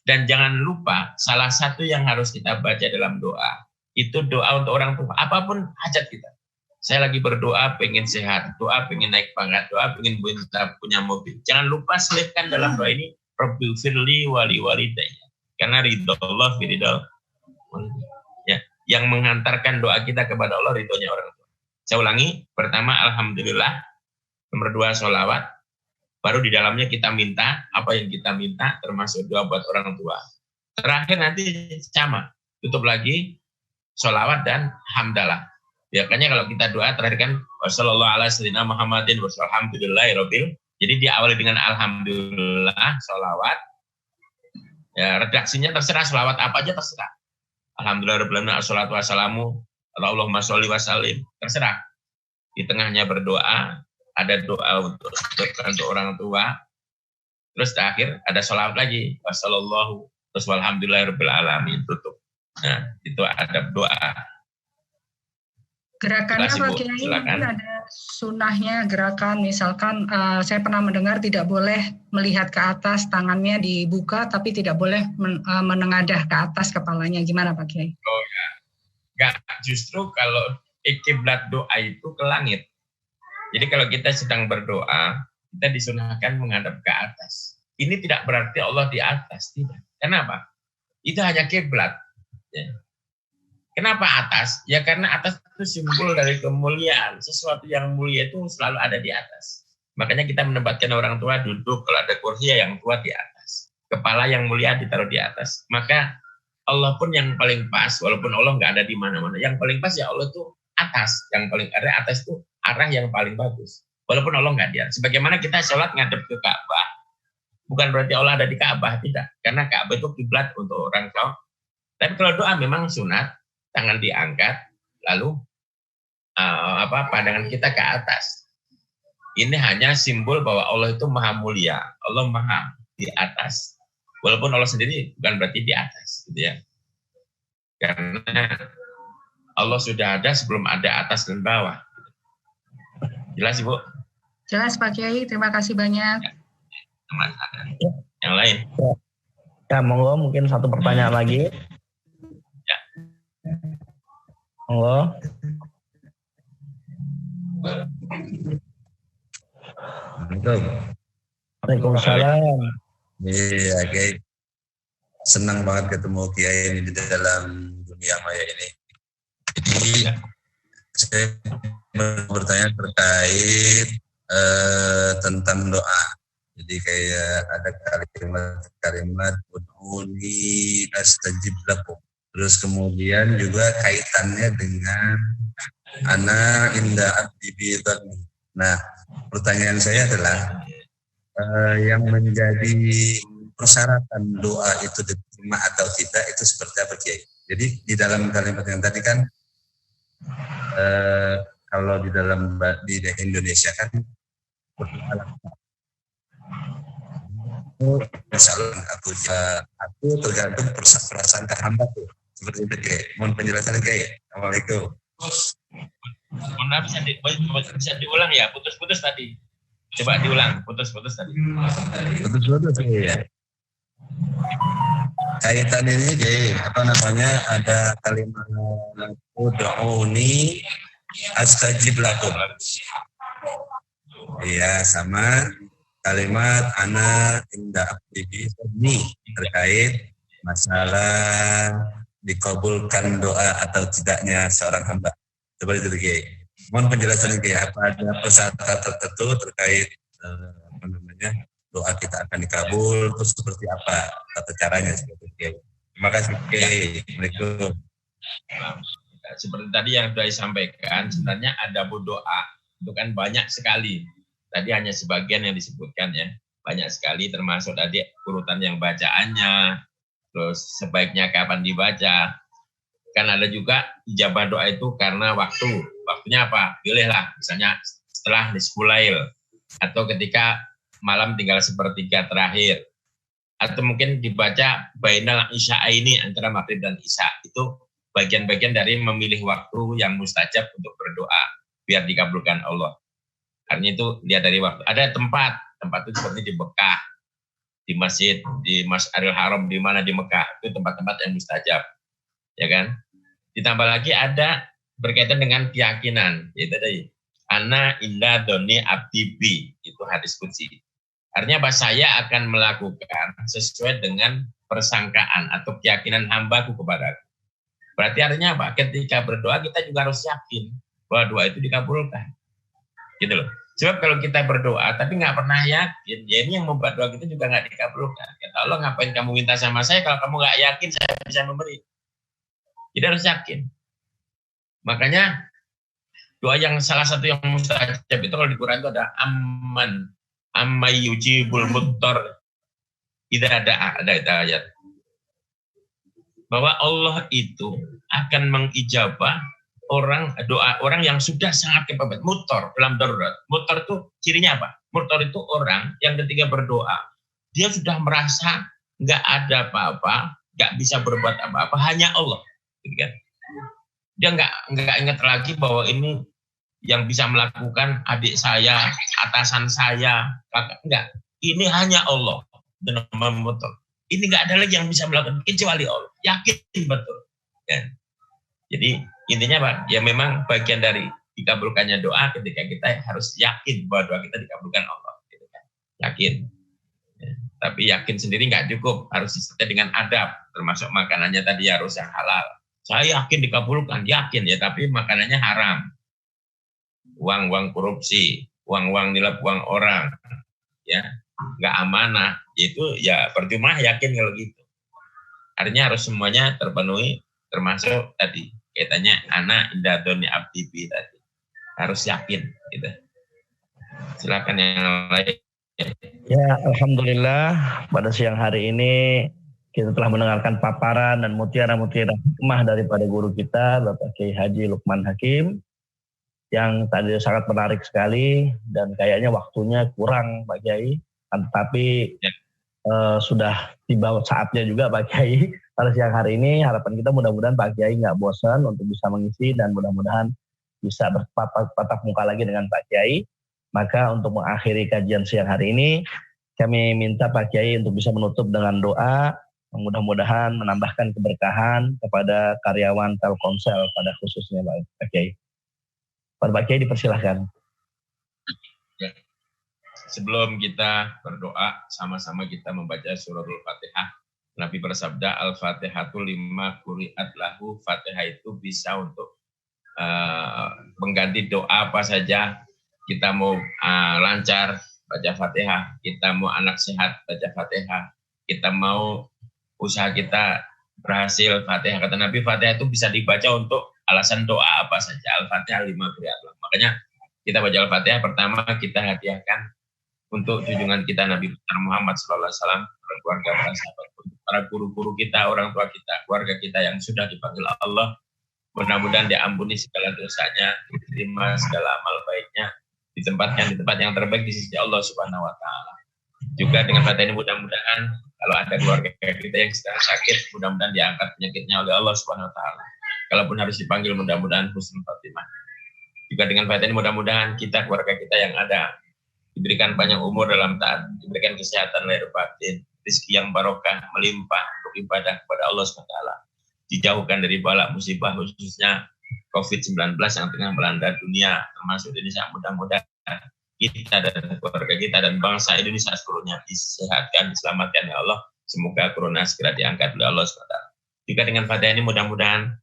Dan jangan lupa salah satu yang harus kita baca dalam doa, itu doa untuk orang tua. Apapun hajat kita. Saya lagi berdoa pengen sehat, doa pengen naik pangkat, doa pengen punya mobil. Jangan lupa selipkan dalam doa ini, Rabbil firli wali walidayya. Karena ridho Allah firidho. Ya, yang menghantarkan doa kita kepada Allah ridhonya orang tua. Saya ulangi, pertama alhamdulillah, nomor 2 sholawat, baru di dalamnya kita minta apa yang kita minta, termasuk doa buat orang tua. Terakhir nanti sama, tutup lagi sholawat dan hamdalah. Biasanya kalau kita doa terakhir kan wassalamualaikum Muhammadin walhamdulillahirabbil. Jadi diawali dengan alhamdulillah, sholawat. Ya, redaksinya terserah, sholawat apa aja terserah. Alhamdulillahirabbil alamin, assalatu wassalamu Allahumma sholli wa sallim, terserah. Di tengahnya berdoa, ada doa untuk orang tua. Terus terakhir ada sholawat lagi, wassallallahu terus walhamdulillahirabbil alamin, tutup. Nah, itu ada doa. Gerakannya Pak Kiai, mungkin ada sunahnya gerakan, misalkan saya pernah mendengar tidak boleh melihat ke atas, tangannya dibuka, tapi tidak boleh menengadah ke atas kepalanya. Gimana Pak Kiai? Oh ya, enggak, justru kalau kiblat doa itu ke langit. Jadi kalau kita sedang berdoa, kita disunahkan menghadap ke atas. Ini tidak berarti Allah di atas, tidak. Kenapa? Itu hanya kiblat. Ya. Kenapa atas? Ya karena atas itu simbol dari kemuliaan. Sesuatu yang mulia itu selalu ada di atas. Makanya kita menempatkan orang tua duduk, kalau ada kursi ya yang tua di atas. Kepala yang mulia ditaruh di atas. Maka Allah pun yang paling pas, walaupun Allah nggak ada di mana-mana. Yang paling pas ya Allah itu atas. Yang paling ada atas itu arah yang paling bagus. Walaupun Allah nggak ada. Sebagaimana kita sholat ngadep ke Ka'bah. Bukan berarti Allah ada di Ka'bah, tidak. Karena Ka'bah itu kiblat untuk orang tua. Tapi kalau doa memang sunat, tangan diangkat, lalu pandangan kita ke atas. Ini hanya simbol bahwa Allah itu maha mulia, Allah maha di atas. Walaupun Allah sendiri bukan berarti di atas, gitu ya. Karena Allah sudah ada sebelum ada atas dan bawah. Jelas Ibu? Jelas Pak Kiai, terima kasih banyak. Ya. Yang lain? Ya, monggo mungkin satu pertanyaan lagi. Monggo. Waalaikumsalam. Iya, Kiai. Senang banget ketemu Kiai ini di dalam dunia maya ini. Jadi saya bertanya terkait tentang doa. Jadi kayak ada kalimat ud'uni astajib lakum. Terus kemudian juga kaitannya dengan ana inda abdi bi dzanni. Nah, pertanyaan saya adalah yang menjadi persyaratan doa itu diterima atau tidak itu seperti apa Kiai? Jadi di dalam kalimat yang tadi kan kalau di dalam di Indonesia kan misalnya aku tergantung perasaan hamba tuh seperti itu Kiai. Mohon penjelasan Kiai. Assalamualaikum. Bisa diulang ya, putus-putus tadi. Coba diulang, putus-putus tadi. Putus-putus ya. Kaitan ini Kiai, ada kalimat ud'uni astajib lakum. Iya, sama kalimat ana inda abdi bi dzanni terkait masalah dikabulkan doa atau tidaknya seorang hamba. Seperti itu Kiai. Mohon penjelasan Kiai, apa ada persyaratan tertentu terkait doa kita akan dikabul, terus seperti apa tata caranya seperti itu Kiai. Terima kasih Kiai. Assalamualaikum. Seperti tadi yang sudah disampaikan, sebenarnya ada doa itu kan banyak sekali. Tadi hanya sebagian yang disebutkan ya, banyak sekali termasuk tadi urutan yang bacaannya, terus sebaiknya kapan dibaca. Kan ada juga ijabah doa itu karena waktunya apa? Pilihlah, misalnya setelah nisful lail atau ketika malam tinggal sepertiga terakhir, atau mungkin dibaca bainal isya'aini antara maghrib dan isya. Itu bagian-bagian dari memilih waktu yang mustajab untuk berdoa biar dikabulkan Allah. Artinya itu lihat dari waktu. Ada tempat itu seperti di Mekah, di masjid, di Masjidil Haram, di mana di Mekah, itu tempat-tempat yang mustajab, ya kan? Ditambah lagi ada berkaitan dengan keyakinan, yaitu tadi ana inda doni abdi bi, itu hadis qudsi. Artinya apa? Saya akan melakukan sesuai dengan persangkaan atau keyakinan hambaku kepadaku. Berarti artinya apa? Ketika berdoa kita juga harus yakin bahwa doa itu dikabulkan. Gitu loh. Sebab kalau kita berdoa tapi nggak pernah yakin, ya ini yang membuat doa kita juga nggak dikabulkan. Kata Allah, ngapain kamu minta sama saya kalau kamu nggak yakin saya bisa memberi? Jadi harus yakin. Makanya doa yang salah satu yang mustajab itu kalau di Quran itu ada amma yujibul muttar. Tidak ada ayat bahwa Allah itu akan mengijabah doa orang yang sudah sangat kepepet, mutor dalam darurat. Mutor itu cirinya apa? Mutor itu orang yang ketika berdoa dia sudah merasa nggak ada apa-apa, nggak bisa berbuat apa-apa, hanya Allah. Gitu kan? Dia nggak ingat lagi bahwa ini yang bisa melakukan adik saya, atasan saya, kakak. Enggak. Ini hanya Allah. Dan mutor. Ini nggak ada lagi yang bisa melakukan kecuali Allah. Yakin betul. Ya. Jadi intinya Pak, ya memang bagian dari dikabulkannya doa ketika kita harus yakin bahwa doa kita dikabulkan Allah. Gitu kan. Yakin. Ya. Tapi yakin sendiri nggak cukup, harus disertai dengan adab, termasuk makanannya tadi harus yang halal. Saya yakin dikabulkan, yakin ya, tapi makanannya haram. Uang-uang korupsi, uang-uang nilap uang orang, ya nggak amanah, itu ya percuma yakin kalau gitu. Artinya harus semuanya terpenuhi, termasuk tadi kaitannya anak indadoni abdibi tadi harus yakin gitu. Silakan yang lain. Ya, alhamdulillah pada siang hari ini kita telah mendengarkan paparan dan mutiara-mutiara hikmah daripada guru kita Bapak Kiai Haji Lukman Hakim yang tadi sangat menarik sekali dan kayaknya waktunya kurang Pak Kiai, tapi sudah tiba saatnya juga Pak Kiai pada siang hari ini. Harapan kita mudah-mudahan Pak Kiai nggak bosan untuk bisa mengisi dan mudah-mudahan bisa bertatap muka lagi dengan Pak Kiai. Maka untuk mengakhiri kajian siang hari ini kami minta Pak Kiai untuk bisa menutup dengan doa, mudah-mudahan menambahkan keberkahan kepada karyawan Telkomsel pada khususnya Pak Kiai. Pak Kiai dipersilahkan. Sebelum kita berdoa, sama-sama kita membaca suratul Fatihah. Nabi bersabda, Al-Fatihatu lima quri'at lahu. Fatihah itu bisa untuk mengganti doa apa saja. Kita mau lancar, baca Fatihah. Kita mau anak sehat, baca Fatihah. Kita mau usaha kita berhasil, Fatihah. Kata Nabi, Fatihah itu bisa dibaca untuk alasan doa apa saja. Al-Fatihah lima quri'at lahu. Makanya kita baca Al-Fatihah, pertama kita hadiahkan untuk junjungan kita Nabi Muhammad SAW, keluarga, para sahabat, para guru-guru kita, orang tua kita, keluarga kita yang sudah dipanggil Allah. Mudah-mudahan diampuni segala dosanya, diterima segala amal baiknya, ditempatkan di tempat yang terbaik di sisi Allah Subhanahu wa Ta'ala. Juga dengan Fatihah ini mudah-mudahan kalau ada keluarga kita yang sedang sakit, mudah-mudahan diangkat penyakitnya oleh Allah Subhanahu wa Ta'ala. Kalaupun harus dipanggil, mudah-mudahan husnul khatimah. Juga dengan Fatihah ini mudah-mudahan kita, keluarga kita yang ada, diberikan panjang umur dalam taat, diberikan kesehatan lahir batin, rezeki yang barokah, melimpah untuk ibadah kepada Allah SWT. Dijauhkan dari bala musibah khususnya COVID-19 yang tengah melanda dunia, termasuk Indonesia. Mudah-mudahan kita dan keluarga kita dan bangsa Indonesia seluruhnya disehatkan, diselamatkan ya Allah. Semoga corona segera diangkat oleh Allah SWT. Juga dengan Fatihah ini mudah-mudahan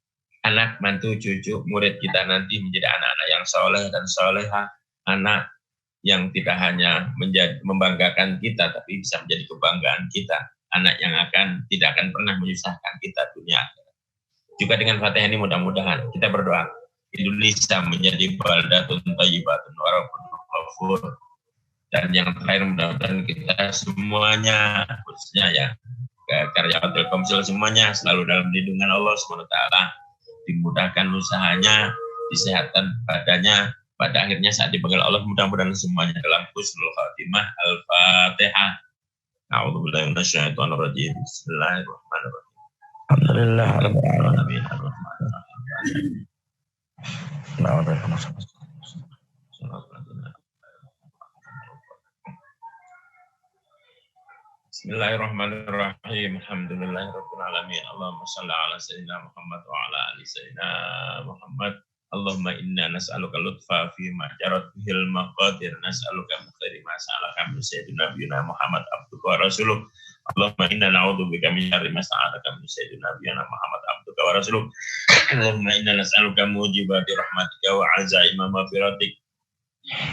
anak, mantu, cucu, murid kita nanti menjadi anak-anak yang soleh dan soleha, anak yang tidak hanya membanggakan kita, tapi bisa menjadi kebanggaan kita. Anak yang tidak akan pernah menyusahkan kita dunia. Juga dengan Fatihah ini mudah-mudahan kita berdoa Indonesia menjadi baldatun thayyibatun wa rabbun ghafur. Dan yang terakhir mudah-mudahan kita semuanya, khususnya ya karyawan Telkomsel semuanya selalu dalam lindungan Allah SWT. Dimudahkan usahanya, disehatkan badannya. Pada akhirnya saat dipanggil Allah, mudah-mudahan semuanya dalam husnul khatimah. Al-Fatihah. A'udzubillahi minasyaitonir rajim. Bismillahirrahmanirrahim. Alhamdulillah. Bismillahirrahmanirrahim. Alhamdulillahirabbil alamin. Allahumma shalli ala sayyidina Muhammad wa ala ali sayyidina Muhammad. Allahumma inna nas'aluka lutfa fi ma jarat bihil maqadir, nas'aluka min khairi ma sa'alaka min sayyidina nabiyina Muhammad abduka wa rasuluh. Allahumma inna na'udzubika min syarri ma sa'alaka min sayyidina nabiyina Muhammad abduka wa rasuluh. Allahumma inna nas'aluka mujibati rahmatika wa azaima maghfiratik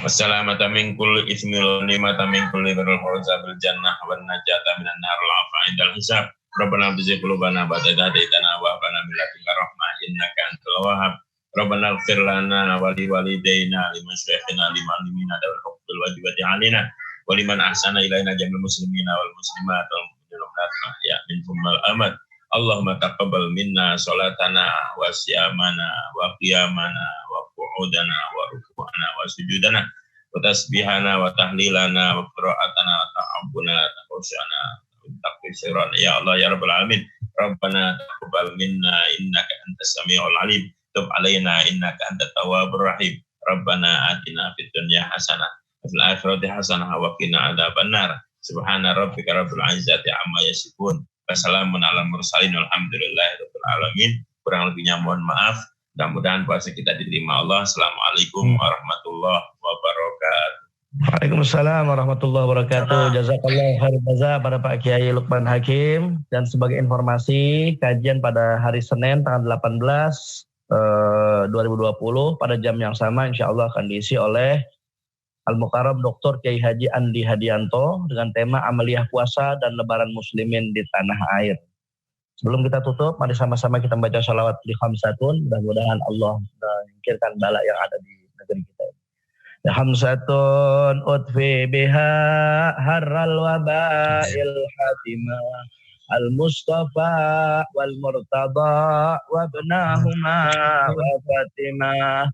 wassalamata min kulli ismi wal nimata min kulli birrul fawza bil jannah wan najata minan nar wal afa indal hisab. Rabbana bizi qulubana ba'da idh hadaytana wa hab lana min ladunka rahmah innaka antal wahhab. Rabbana ighfir lana wa li walidayna liman syakhina liman limina dawal hukmul wajibati alina wa liman ahsana ilaina jamil muslimina wal muslimat wal mu'minat ya min ummal amad. Allahumma taqabbal minna salatana wa siyamana wa qiyamana wa qu'udana wa ruku'ana wa sujudana wa tasbihana wa tahlilana wa qira'atana wa ta'abbuna wa khusyana wa taqfisirana ya Allah ya Rabbal Alamin. Rabbana taqabbal minna innaka antas sami'ul alim, tub alaina innaka antat tawwabur rahim. Rabbana atina fid dunya hasanah wa fil akhirati hasanah wa qina adzabannar. Subhana rabbika rabbil izzati amma yasifun. Wassalamun ala mursalin walhamdulillahirabbil alamin. Kurang lebihnya mohon maaf. Mudah-mudahan puasa kita diterima Allah. Assalamualaikum warahmatullahi wabarakatuh. Waalaikumsalam warahmatullahi wabarakatuh. Jazakallah khair jazaa pada Pak Kiai Lukman Hakim. Dan sebagai informasi, kajian pada hari Senin tanggal 18 2020 pada jam yang sama insya Allah akan diisi oleh Al-Mukarram Dr. Kiai Haji Andi Hadianto dengan tema Amaliyah Puasa dan Lebaran Muslimin di Tanah Air. Sebelum kita tutup, mari sama-sama kita membaca shalawat di Khamsatun. Mudah-mudahan Allah menyingkirkan bala yang ada di negeri kita ini. Ya Khamsatun utfi biha harral waba'il hatimah al-Mustafa wal Murtada wa ibnahuma wa Fatimah.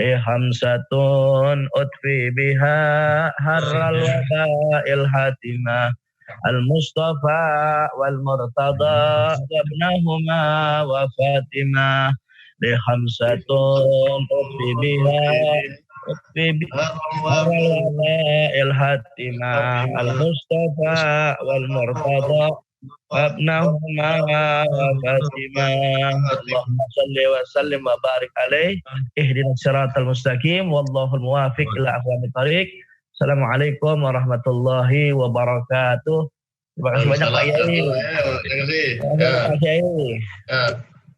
Hamsatun utfi biha harral waba'il hatimah al-Mustafa wal Murtada wabnahuma wa Fatimah. Hamsatun utfi biha harral waba'il hatimah al-Mustafa wal Murtada Abnahuma wa Fatimah. Allahumma salli wa sallim wa barik alaih. Ihdinas siratal mustaqim wallahul muwafiq ila aqwamit thariq. Assalamualaikum warahmatullahi wabarakatuh. Terima kasih banyak Pak Yai. Terima kasih. Terima kasih Pak Yai.